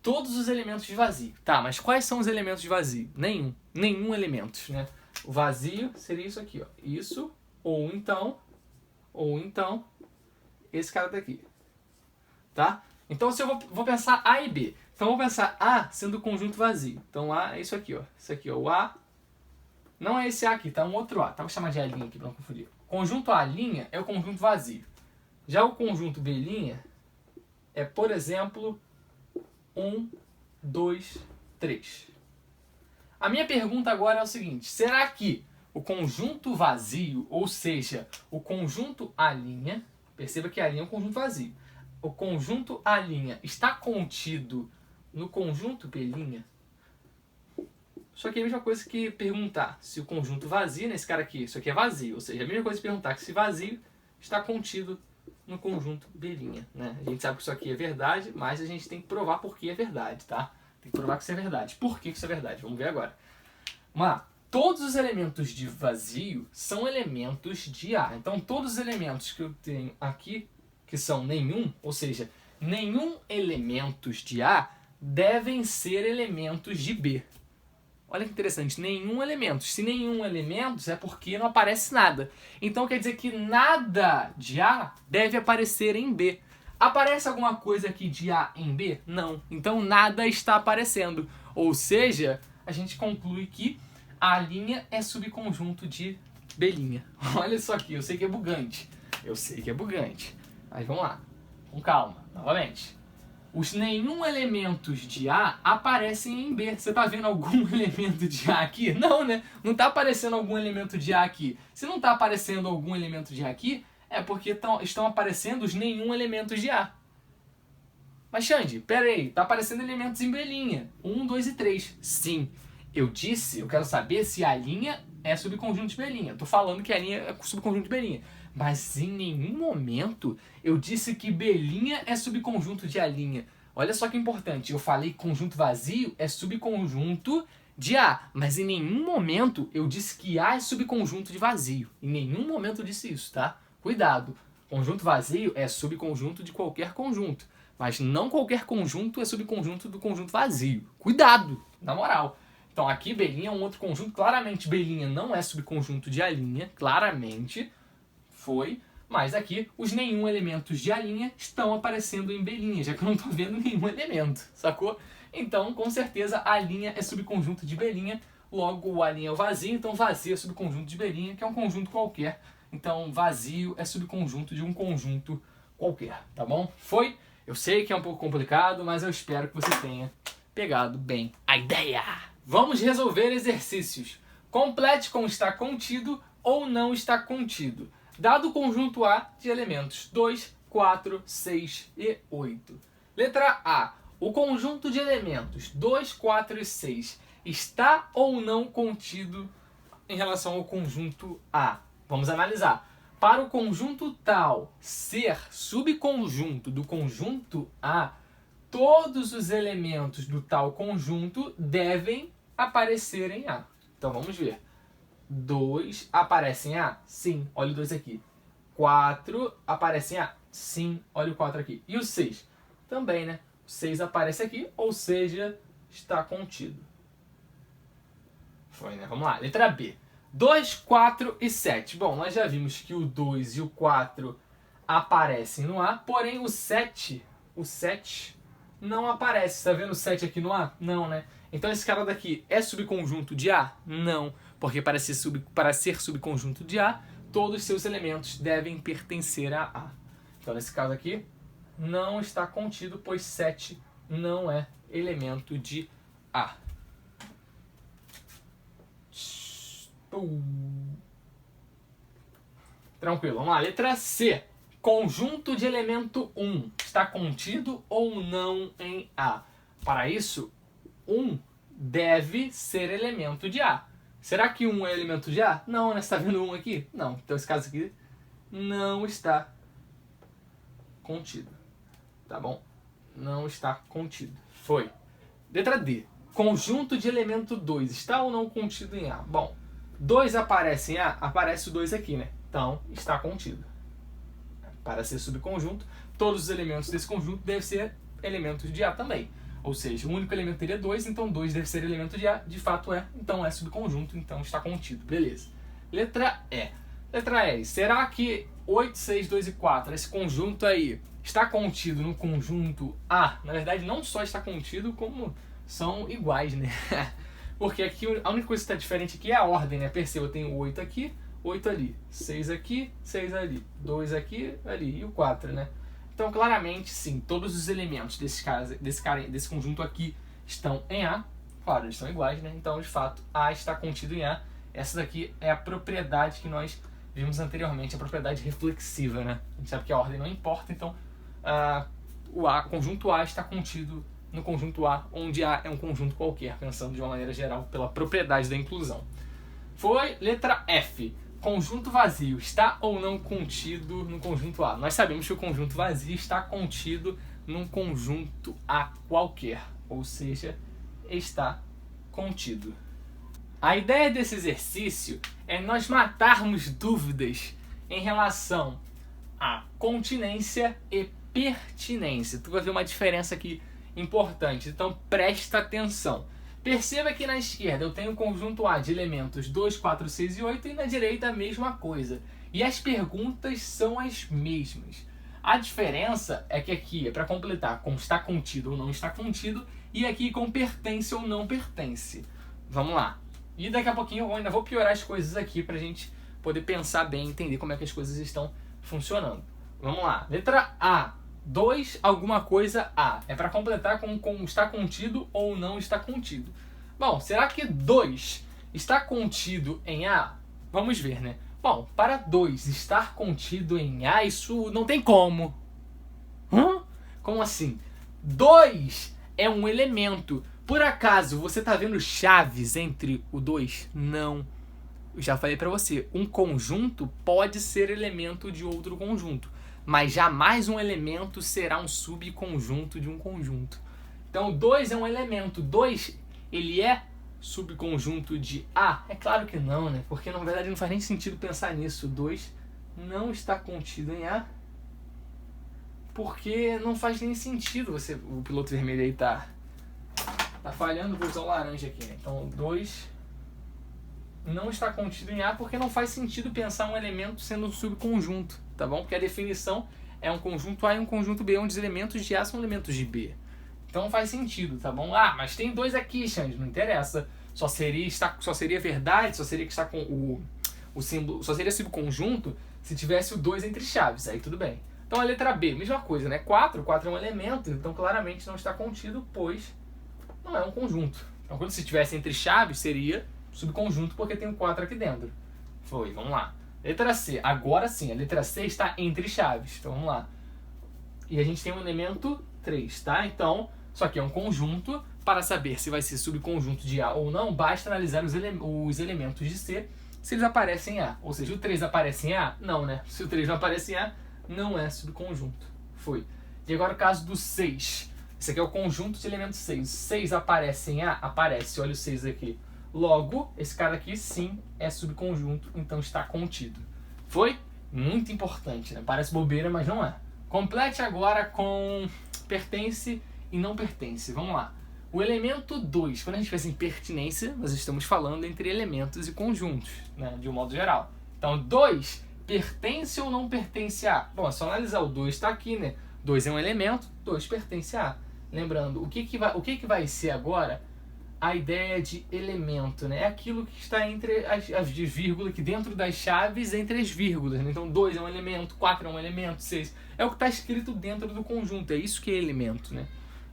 Speaker 1: Todos os elementos de vazio. Tá, mas quais são os elementos de vazio? Nenhum elemento, né? O vazio seria isso aqui, ó. Isso, ou então, esse cara daqui. Tá? Então se eu vou pensar A e B. Então eu vou pensar A sendo conjunto vazio. Então A é isso aqui, ó. Isso aqui, ó. O A não é esse A aqui, tá? Um outro A. Tá? Vou chamar de A' aqui pra não confundir. Conjunto A' é o conjunto vazio. Já o conjunto B' é, por exemplo, 1, 2, 3. A minha pergunta agora é o seguinte: será que o conjunto vazio, ou seja, o conjunto A', perceba que A' é um conjunto vazio, o conjunto A' está contido no conjunto B'? Só que é a mesma coisa que perguntar se o conjunto vazio, nesse cara aqui, isso aqui é vazio, ou seja, a mesma coisa que perguntar que se vazio está contido no conjunto B', né? A gente sabe que isso aqui é verdade, mas a gente tem que provar por que é verdade, tá? Tem que provar que isso é verdade. Por que isso é verdade? Vamos ver agora. Vamos lá. Todos os elementos de vazio são elementos de A. Então, todos os elementos que eu tenho aqui, que são nenhum, ou seja, nenhum elementos de A, devem ser elementos de B. Olha que interessante, nenhum elemento. Se nenhum elemento é porque não aparece nada. Então quer dizer que nada de A deve aparecer em B. Aparece alguma coisa aqui de A em B? Não. Então nada está aparecendo. Ou seja, a gente conclui que A' é subconjunto de B'. Olha só aqui, eu sei que é bugante. Mas vamos lá, com calma, novamente. Os nenhum elementos de A aparecem em B. Você está vendo algum elemento de A aqui? Não, né? Não está aparecendo algum elemento de A aqui. Se não está aparecendo algum elemento de A aqui, é porque estão aparecendo os nenhum elementos de A. Mas Xande, pera aí, está aparecendo elementos em B'. 1, 2 e 3. Sim, eu quero saber se A' é subconjunto de B'. Estou falando que A' é subconjunto de B'. Mas em nenhum momento eu disse que B' é subconjunto de A'. Olha só que importante, eu falei que conjunto vazio é subconjunto de A, mas em nenhum momento eu disse que A é subconjunto de vazio. Em nenhum momento eu disse isso, tá? Cuidado, conjunto vazio é subconjunto de qualquer conjunto, mas não qualquer conjunto é subconjunto do conjunto vazio. Cuidado, na moral. Então aqui B' é um outro conjunto, claramente B' não é subconjunto de A', claramente foi, mas aqui os nenhum elementos de A' estão aparecendo em B', já que eu não estou vendo nenhum elemento, sacou? Então, com certeza, A' é subconjunto de B', logo o A' é o vazio, então vazio é subconjunto de B', que é um conjunto qualquer. Então, vazio é subconjunto de um conjunto qualquer, tá bom? Foi? Eu sei que é um pouco complicado, mas eu espero que você tenha pegado bem a ideia. Vamos resolver exercícios. Complete com está contido ou não está contido. Dado o conjunto A de elementos 2, 4, 6 e 8. Letra A. O conjunto de elementos 2, 4 e 6 está ou não contido em relação ao conjunto A? Vamos analisar. Para o conjunto tal ser subconjunto do conjunto A, todos os elementos do tal conjunto devem aparecer em A. Então vamos ver. 2 aparece em A? Sim, olha o 2 aqui. 4 aparece em A? Sim, olha o 4 aqui. E o 6? Também, né? O 6 aparece aqui, ou seja, está contido. Foi, né? Vamos lá, letra B. 2, 4 e 7. Bom, nós já vimos que o 2 e o 4 aparecem no A, porém o 7 não aparece. Está vendo o 7 aqui no A? Não, né? Então esse cara daqui é subconjunto de A? Não, porque para ser subconjunto de A, todos os seus elementos devem pertencer a A. Então nesse caso aqui, não está contido, pois 7 não é elemento de A. Tranquilo, vamos lá. Letra C. Conjunto de elemento 1 está contido ou não em A? Para isso, 1 deve ser elemento de A. Será que 1 é elemento de A? Não, né? Você está vendo 1 aqui? Não. Então esse caso aqui não está contido. Tá bom? Não está contido. Foi. Letra D. Conjunto de elemento 2 está ou não contido em A? Bom, 2 aparece em A? Aparece o 2 aqui, né? Então, está contido. Para ser subconjunto, todos os elementos desse conjunto devem ser elementos de A também. Ou seja, o único elemento teria 2, então 2 deve ser elemento de A. De fato é, então é subconjunto, então está contido. Beleza. Letra E. Letra E. Será que 8, 6, 2 e 4, esse conjunto aí, está contido no conjunto A? Na verdade, não só está contido, como são iguais, né? Porque aqui a única coisa que está diferente aqui é a ordem, né? Perceba, eu tenho 8 aqui, 8 ali, 6 aqui, 6 ali, 2 aqui, ali, e o 4, né? Então, claramente, sim, todos os elementos desse conjunto aqui estão em A. Claro, eles são iguais, né? Então, de fato, A está contido em A. Essa daqui é a propriedade que nós vimos anteriormente, a propriedade reflexiva, né? A gente sabe que a ordem não importa, então o conjunto A está contido no conjunto A, onde A é um conjunto qualquer, pensando de uma maneira geral pela propriedade da inclusão. Foi letra F. Conjunto vazio está ou não contido no conjunto A? Nós sabemos que o conjunto vazio está contido num conjunto A qualquer, ou seja, está contido. A ideia desse exercício é nós matarmos dúvidas em relação a continência e pertinência. Tu vai ver uma diferença aqui importante, então presta atenção. Perceba que na esquerda eu tenho o conjunto A de elementos 2, 4, 6 e 8 e na direita a mesma coisa. E as perguntas são as mesmas. A diferença é que aqui é para completar com está contido ou não está contido e aqui com pertence ou não pertence. Vamos lá. E daqui a pouquinho eu ainda vou piorar as coisas aqui para a gente poder pensar bem e entender como é que as coisas estão funcionando. Vamos lá. Letra A. 2 alguma coisa A. É para completar com está contido ou não está contido. Bom, será que 2 está contido em A? Vamos ver, né? Bom, para 2 estar contido em A, isso não tem como. Como assim? 2 é um elemento. Por acaso, você está vendo chaves entre o 2? Não. Eu já falei para você, um conjunto pode ser elemento de outro conjunto, mas jamais um elemento será um subconjunto de um conjunto. Então, 2 é um elemento. 2, ele é subconjunto de A? É claro que não, né? Porque, na verdade, não faz nem sentido pensar nisso. 2 não está contido em A, porque não faz nem sentido o piloto vermelho aí tá falhando, vou usar o laranja aqui, né? Então, 2 não está contido em A porque não faz sentido pensar um elemento sendo um subconjunto, tá bom? Porque a definição é um conjunto A e um conjunto B, onde os elementos de A são elementos de B. Então não faz sentido, tá bom? Ah, mas tem 2 aqui, Xande, não interessa. Só seria verdade, só seria que está com o símbolo, só seria subconjunto se tivesse o 2 entre chaves, aí tudo bem. Então a letra B, mesma coisa, né? 4 é um elemento, então claramente não está contido, pois não é um conjunto. Então quando se tivesse entre chaves, seria subconjunto, porque tem o 4 aqui dentro. Foi, vamos lá. Letra C, agora sim, a letra C está entre chaves, então vamos lá. E a gente tem um elemento 3, tá? Então, isso aqui é um conjunto. Para saber se vai ser subconjunto de A ou não, basta analisar os elementos de C, se eles aparecem em A. Ou seja, o 3 aparece em A? Não, né? Se o 3 não aparece em A, não é subconjunto. Foi. E agora o caso do 6. Esse aqui é o conjunto de elementos 6. 6 aparece em A? Aparece. Olha o 6 aqui. Logo, esse cara aqui sim é subconjunto, então está contido. Foi? Muito importante, né? Parece bobeira, mas não é. Complete agora com pertence e não pertence. Vamos lá. O elemento 2, quando a gente pensa em pertinência, nós estamos falando entre elementos e conjuntos, né? De um modo geral. Então, 2 pertence ou não pertence a? Bom, é só analisar. O 2 está aqui, né? 2 é um elemento, 2 pertence a. Lembrando, o que vai ser agora a ideia de elemento, né? É aquilo que está entre as de vírgula, que dentro das chaves, entre as vírgulas, né? Então 2 é um elemento, 4 é um elemento, 6 é o que está escrito dentro do conjunto, é isso que é elemento, né?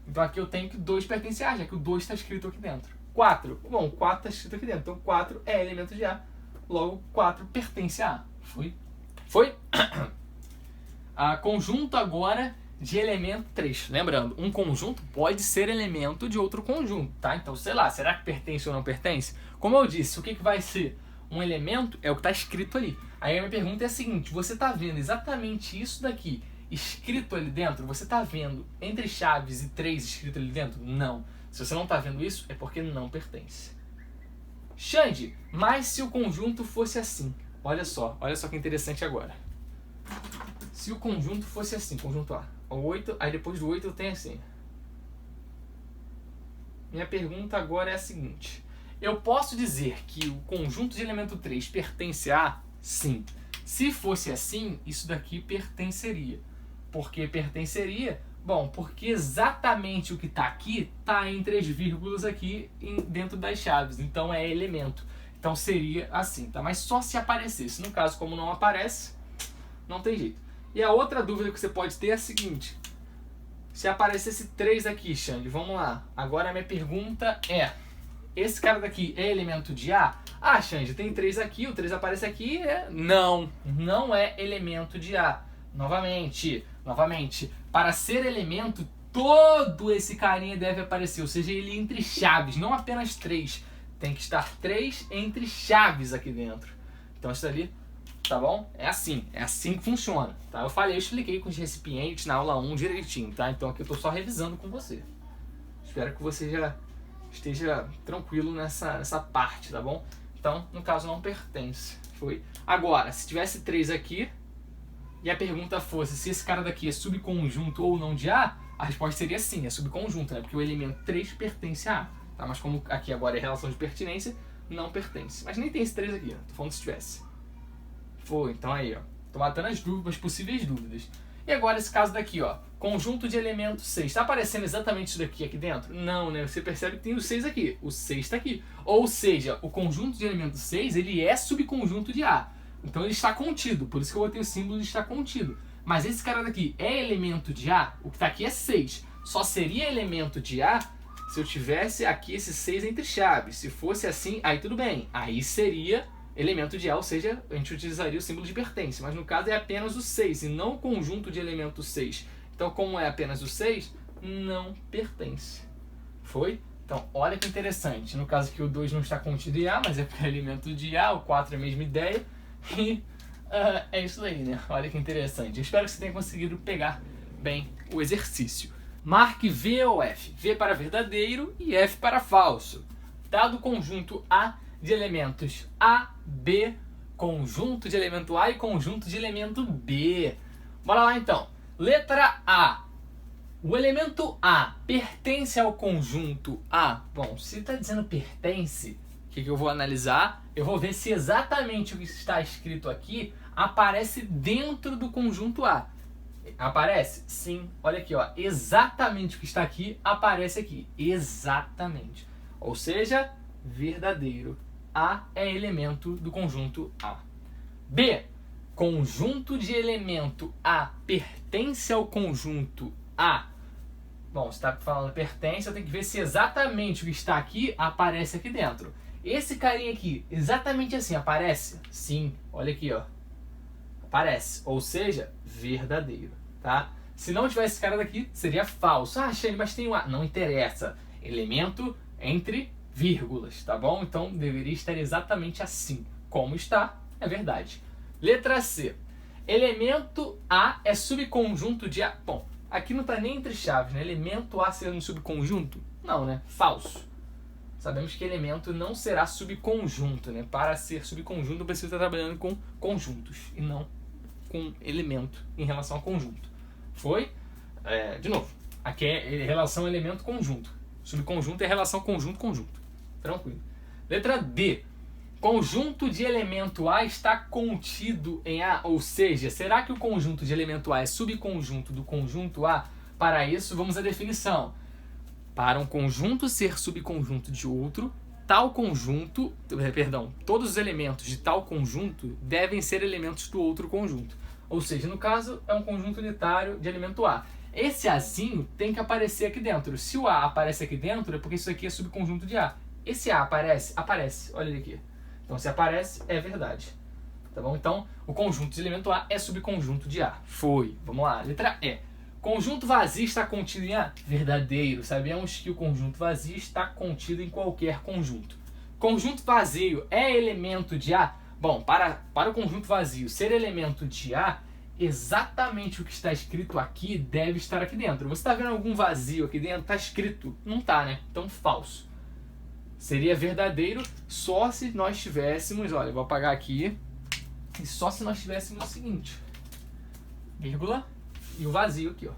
Speaker 1: Então aqui eu tenho que 2 pertence a A, já que o 2 está escrito aqui dentro. 4, bom, 4 está escrito aqui dentro, então 4 é elemento de A, logo 4 pertence a A. Foi? Conjunto agora de elemento 3. Lembrando, um conjunto pode ser elemento de outro conjunto, tá? Então, sei lá, será que pertence ou não pertence? Como eu disse, o que vai ser um elemento é o que está escrito ali. Aí a minha pergunta é a seguinte, você está vendo exatamente isso daqui escrito ali dentro? Você está vendo entre chaves e 3 escrito ali dentro? Não. Se você não está vendo isso, é porque não pertence. Xande, mas se o conjunto fosse assim? Olha só que interessante agora. Se o conjunto fosse assim, conjunto A, o 8, aí depois do 8 eu tenho assim. Minha pergunta agora é a seguinte. Eu posso dizer que o conjunto de elemento 3 pertence a? Sim. Se fosse assim, isso daqui pertenceria. Por que pertenceria? Bom, porque exatamente o que está aqui está entre as vírgulas aqui dentro das chaves. Então é elemento. Então seria assim, tá? Mas só se aparecesse. No caso, como não aparece, não tem jeito. E a outra dúvida que você pode ter é a seguinte. Se aparecesse 3 aqui, Xande, vamos lá. Agora a minha pergunta é, esse cara daqui é elemento de A? Ah, Xande, tem 3 aqui, o 3 aparece aqui. Não é elemento de A. Novamente, para ser elemento, todo esse carinha deve aparecer, ou seja, ele entre chaves, não apenas 3. Tem que estar 3 entre chaves aqui dentro. Então isso ali, tá bom? É assim que funciona, tá? Eu expliquei com os recipientes na aula 1 direitinho, tá? Então aqui eu tô só revisando com você. Espero que você já esteja tranquilo nessa parte, tá bom? Então, no caso, não pertence. Foi. Agora, se tivesse 3 aqui, e a pergunta fosse se esse cara daqui é subconjunto ou não de A, a resposta seria sim, é subconjunto, né? Porque o elemento 3 pertence a A, tá? Mas como aqui agora é relação de pertinência, não pertence. Mas nem tem esse 3 aqui, ó. Tô falando se tivesse. Foi, então aí, ó. Tô matando as possíveis dúvidas. E agora esse caso daqui, ó. Conjunto de elementos 6. Tá aparecendo exatamente isso daqui aqui dentro? Não, né? Você percebe que tem o 6 aqui. O 6 tá aqui. Ou seja, o conjunto de elementos 6, ele é subconjunto de A. Então ele está contido. Por isso que eu botei o símbolo de estar contido. Mas esse cara daqui é elemento de A? O que tá aqui é 6. Só seria elemento de A se eu tivesse aqui esse 6 entre chaves. Se fosse assim, aí tudo bem. Aí seria elemento de A, ou seja, a gente utilizaria o símbolo de pertence. Mas no caso é apenas o 6 e não o conjunto de elementos 6. Então, como é apenas o 6, não pertence. Foi? Então, olha que interessante. No caso aqui o 2 não está contido em A, mas é porque é elemento de A, o 4 é a mesma ideia. E é isso aí, né? Olha que interessante. Eu espero que você tenha conseguido pegar bem o exercício. Marque V ou F. V para verdadeiro e F para falso. Dado o conjunto A de elementos A, B, conjunto de elemento A e conjunto de elemento B. Bora lá então. Letra A. O elemento A pertence ao conjunto A? Bom, se está dizendo pertence, o que eu vou analisar? Eu vou ver se exatamente o que está escrito aqui aparece dentro do conjunto A. Aparece? Sim. Olha aqui, ó. Exatamente o que está aqui aparece aqui. Exatamente. Ou seja, verdadeiro. A é elemento do conjunto A. B. Conjunto de elemento A pertence ao conjunto A? Bom, se está falando pertence, eu tenho que ver se exatamente o que está aqui aparece aqui dentro. Esse carinha aqui, exatamente assim, aparece? Sim. Olha aqui, ó. Aparece. Ou seja, verdadeiro, tá? Se não tivesse esse cara daqui, seria falso. Ah, Xande, mas tem um A. Não interessa. Elemento entre vírgulas, tá bom? Então, deveria estar exatamente assim. Como está, é verdade. Letra C. Elemento A é subconjunto de A. Bom, aqui não está nem entre chaves, né? Elemento A sendo subconjunto? Não, né? Falso. Sabemos que elemento não será subconjunto, né? Para ser subconjunto, eu preciso estar trabalhando com conjuntos e não com elemento em relação a conjunto. Foi? De novo, aqui é relação elemento-conjunto. Subconjunto é relação conjunto-conjunto. Tranquilo. Letra D. Conjunto de elemento A está contido em A, ou seja, será que o conjunto de elemento A é subconjunto do conjunto A? Para isso, vamos à definição. Para um conjunto ser subconjunto de outro, todos os elementos de tal conjunto devem ser elementos do outro conjunto. Ou seja, no caso, é um conjunto unitário de elemento A. Esse Azinho tem que aparecer aqui dentro. Se o A aparece aqui dentro, é porque isso aqui é subconjunto de A. Esse A aparece? Aparece. Olha ele aqui. Então, se aparece, é verdade. Tá bom? Então, o conjunto de elemento A é subconjunto de A. Foi. Vamos lá. Letra E. Conjunto vazio está contido em A? Verdadeiro. Sabemos que o conjunto vazio está contido em qualquer conjunto. Conjunto vazio é elemento de A? Bom, para o conjunto vazio ser elemento de A, exatamente o que está escrito aqui deve estar aqui dentro. Você está vendo algum vazio aqui dentro? Está escrito? Não está, né? Então, falso. Seria verdadeiro só se nós tivéssemos... Olha, eu vou apagar aqui. E só se nós tivéssemos o seguinte. Vírgula. E o vazio aqui, ó.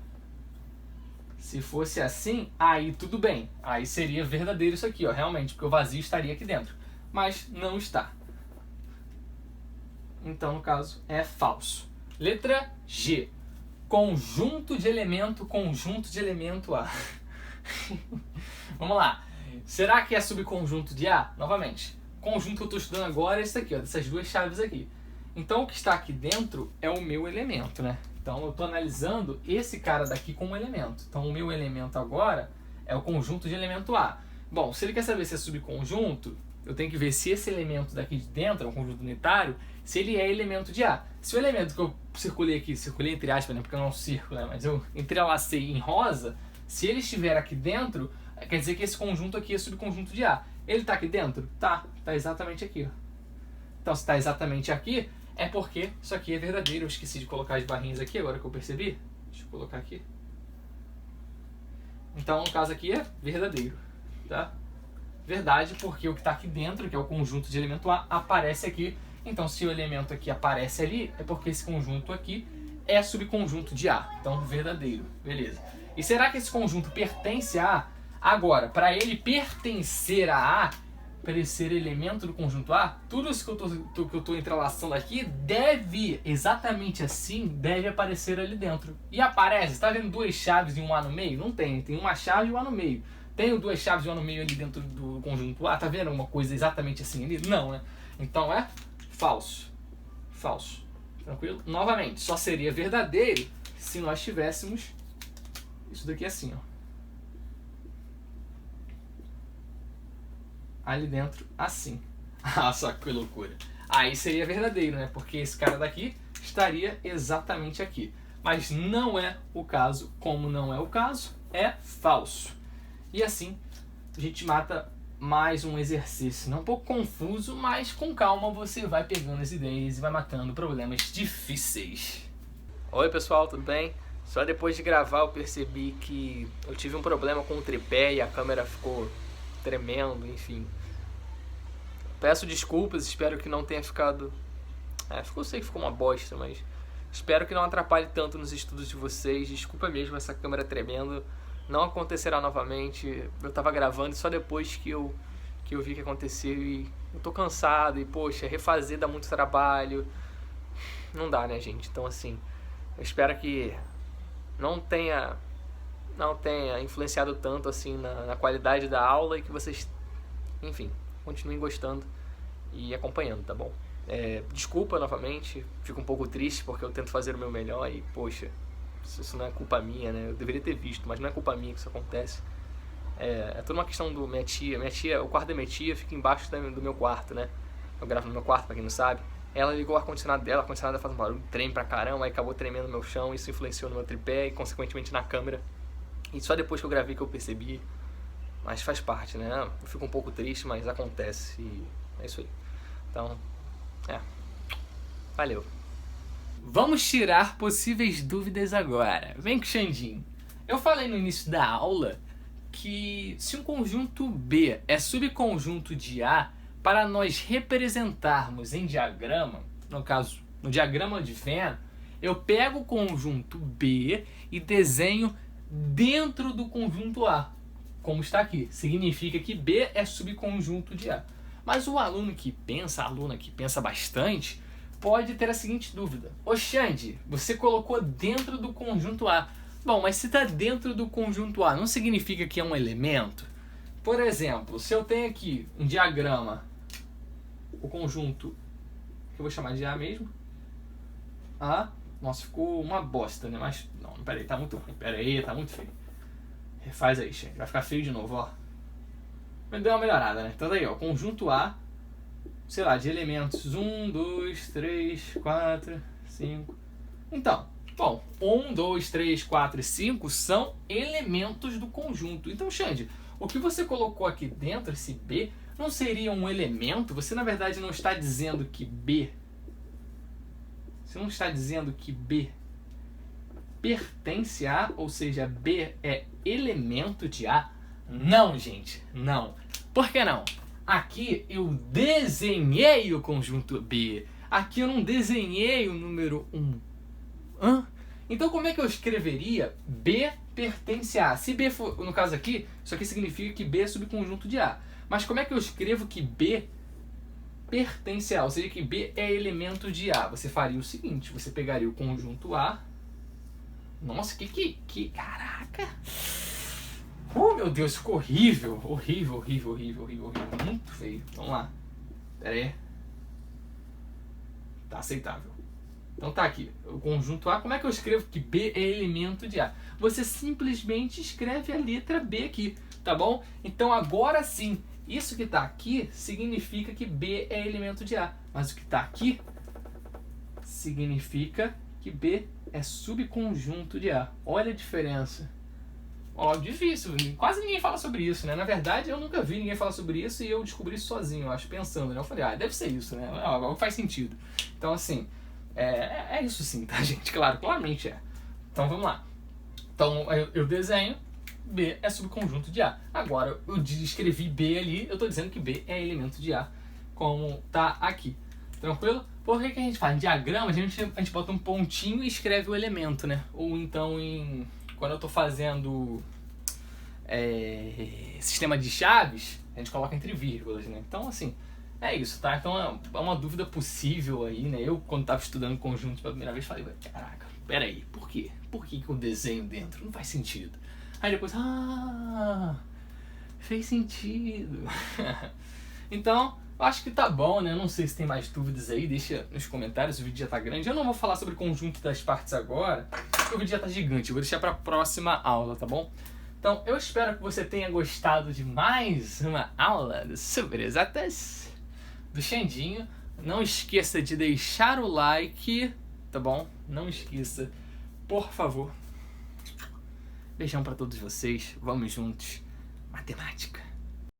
Speaker 1: Se fosse assim, aí tudo bem. Aí seria verdadeiro isso aqui, ó. Realmente, porque o vazio estaria aqui dentro. Mas não está. Então, no caso, é falso. Letra G. Conjunto de elemento A. Vamos lá. Será que é subconjunto de A? Novamente. Conjunto que eu estou estudando agora é esse aqui, ó. Dessas duas chaves aqui. Então, o que está aqui dentro é o meu elemento, né? Então, eu estou analisando esse cara daqui como elemento. Então, o meu elemento agora é o conjunto de elemento A. Bom, se ele quer saber se é subconjunto, eu tenho que ver se esse elemento daqui de dentro é um conjunto unitário, se ele é elemento de A. Se o elemento que eu circulei aqui, circulei entre aspas, né, porque não é um círculo, né, mas eu entrelacei em rosa, se ele estiver aqui dentro, quer dizer que esse conjunto aqui é subconjunto de A. Ele está aqui dentro? Tá exatamente aqui. Ó. Então, se está exatamente aqui, é porque isso aqui é verdadeiro. Eu esqueci de colocar as barrinhas aqui, agora que eu percebi. Deixa eu colocar aqui. Então, no caso aqui é verdadeiro, tá? Verdade, porque o que está aqui dentro, que é o conjunto de elemento A, aparece aqui. Então, se o elemento aqui aparece ali, é porque esse conjunto aqui é subconjunto de A. Então, verdadeiro. Beleza. E será que esse conjunto pertence a A? Agora, para ele pertencer a A, para ele ser elemento do conjunto A, tudo isso que eu estou entrelaçando aqui deve, exatamente assim, deve aparecer ali dentro. E aparece, está vendo duas chaves e um A no meio? Não tem, tem uma chave e um A no meio. Tenho duas chaves e um A no meio ali dentro do conjunto A, tá vendo alguma coisa exatamente assim ali? Não, né? Então é falso. Falso. Tranquilo? Novamente, só seria verdadeiro se nós tivéssemos isso daqui assim, ó. Ali dentro, assim. Ah, só que loucura. Aí seria verdadeiro, né? Porque esse cara daqui estaria exatamente aqui. Mas não é o caso. Como não é o caso, é falso. E assim, a gente mata mais um exercício. Um pouco confuso, mas com calma você vai pegando as ideias e vai matando problemas difíceis. Oi pessoal, tudo bem? Só depois de gravar eu percebi que eu tive um problema com o tripé e a câmera ficou tremendo, enfim. Peço desculpas, espero que não tenha ficado... eu sei que ficou uma bosta, mas espero que não atrapalhe tanto nos estudos de vocês. Desculpa mesmo essa câmera tremendo. Não acontecerá novamente. Eu tava gravando e só depois que eu vi que aconteceu e eu tô cansado e, poxa, refazer dá muito trabalho. Não dá, né, gente? Então, assim, eu espero que não tenha influenciado tanto, assim, na qualidade da aula e que vocês, enfim, continuem gostando e acompanhando, tá bom? Desculpa novamente, fico um pouco triste porque eu tento fazer o meu melhor e, poxa, isso não é culpa minha, né? Eu deveria ter visto, mas não é culpa minha que isso acontece. É toda uma questão do minha tia, o quarto da minha tia fica embaixo do meu quarto, né? Eu gravo no meu quarto, pra quem não sabe. Ela ligou o ar-condicionado dela, o ar-condicionado faz um barulho, treme pra caramba, aí acabou tremendo no meu chão, isso influenciou no meu tripé e consequentemente na câmera. E só depois que eu gravei que eu percebi, mas faz parte, né? Eu fico um pouco triste, mas acontece e é isso aí. Então, valeu. Vamos tirar possíveis dúvidas agora. Vem com o Xandinho. Eu falei no início da aula que se um conjunto B é subconjunto de A, para nós representarmos em diagrama, no caso, no diagrama de Venn, eu pego o conjunto B e desenho dentro do conjunto A, como está aqui. Significa que B é subconjunto de A. Mas o aluno que pensa, a aluna que pensa bastante, pode ter a seguinte dúvida. Ô Xande, você colocou dentro do conjunto A. Bom, mas se está dentro do conjunto A, não significa que é um elemento? Por exemplo, se eu tenho aqui um diagrama, o conjunto, que eu vou chamar de A mesmo, A, nossa, ficou uma bosta, né? Mas, não, peraí, tá muito ruim, peraí, tá muito feio. Refaz aí, gente, vai ficar feio de novo, ó. Mas deu uma melhorada, né? Então daí, ó, conjunto A, sei lá, de elementos 1, 2, 3, 4, 5. Então, bom, 1, 2, 3, 4 e 5 são elementos do conjunto. Então, Xande, o que você colocou aqui dentro, esse B, não seria um elemento? Você, na verdade, não está dizendo que B... Você não está dizendo que B pertence a, ou seja, B é elemento de A? Não, gente, não. Por que não? Aqui eu desenhei o conjunto B. Aqui eu não desenhei o número 1. Hã? Então como é que eu escreveria B pertence a? Se B for, no caso aqui, isso aqui significa que B é subconjunto de A. Mas como é que eu escrevo que B pertence a? Ou seja, que B é elemento de A. Você faria o seguinte, você pegaria o conjunto A. Nossa, que caraca! Oh, meu Deus, ficou horrível. Horrível. Muito feio. Vamos lá. Pera aí. Tá aceitável. Então tá aqui. O conjunto A. Como é que eu escrevo que B é elemento de A? Você simplesmente escreve a letra B aqui. Tá bom? Então agora sim. Isso que tá aqui significa que B é elemento de A. Mas o que tá aqui significa que B é subconjunto de A. Olha a diferença. Ó, difícil, quase ninguém fala sobre isso, né? Na verdade, eu nunca vi ninguém falar sobre isso e eu descobri isso sozinho, eu acho, pensando, né? Eu falei, deve ser isso, né? Agora faz sentido. Então, assim, é isso sim, tá, gente? Claro, claramente é. Então, vamos lá. Então, eu desenho, B é subconjunto de A. Agora, eu escrevi B ali, eu tô dizendo que B é elemento de A, como tá aqui. Tranquilo? Por que a gente faz? Em diagrama, a gente bota um pontinho e escreve o elemento, né? Ou então quando eu estou fazendo sistema de chaves, a gente coloca entre vírgulas, né? Então, assim, é isso, tá? Então, é uma dúvida possível aí, né? Eu, quando estava estudando conjuntos pela primeira vez, falei, caraca, peraí, por quê? Por que eu desenho dentro? Não faz sentido. Aí depois, fez sentido. Então, eu acho que tá bom, né? Não sei se tem mais dúvidas aí, deixa nos comentários, o vídeo já tá grande. Eu não vou falar sobre conjunto das partes agora, porque o vídeo já tá gigante, eu vou deixar pra próxima aula, tá bom? Então, eu espero que você tenha gostado de mais uma aula sobre exatas do Xandinho. Não esqueça de deixar o like, tá bom? Não esqueça, por favor. Beijão pra todos vocês, vamos juntos. Matemática.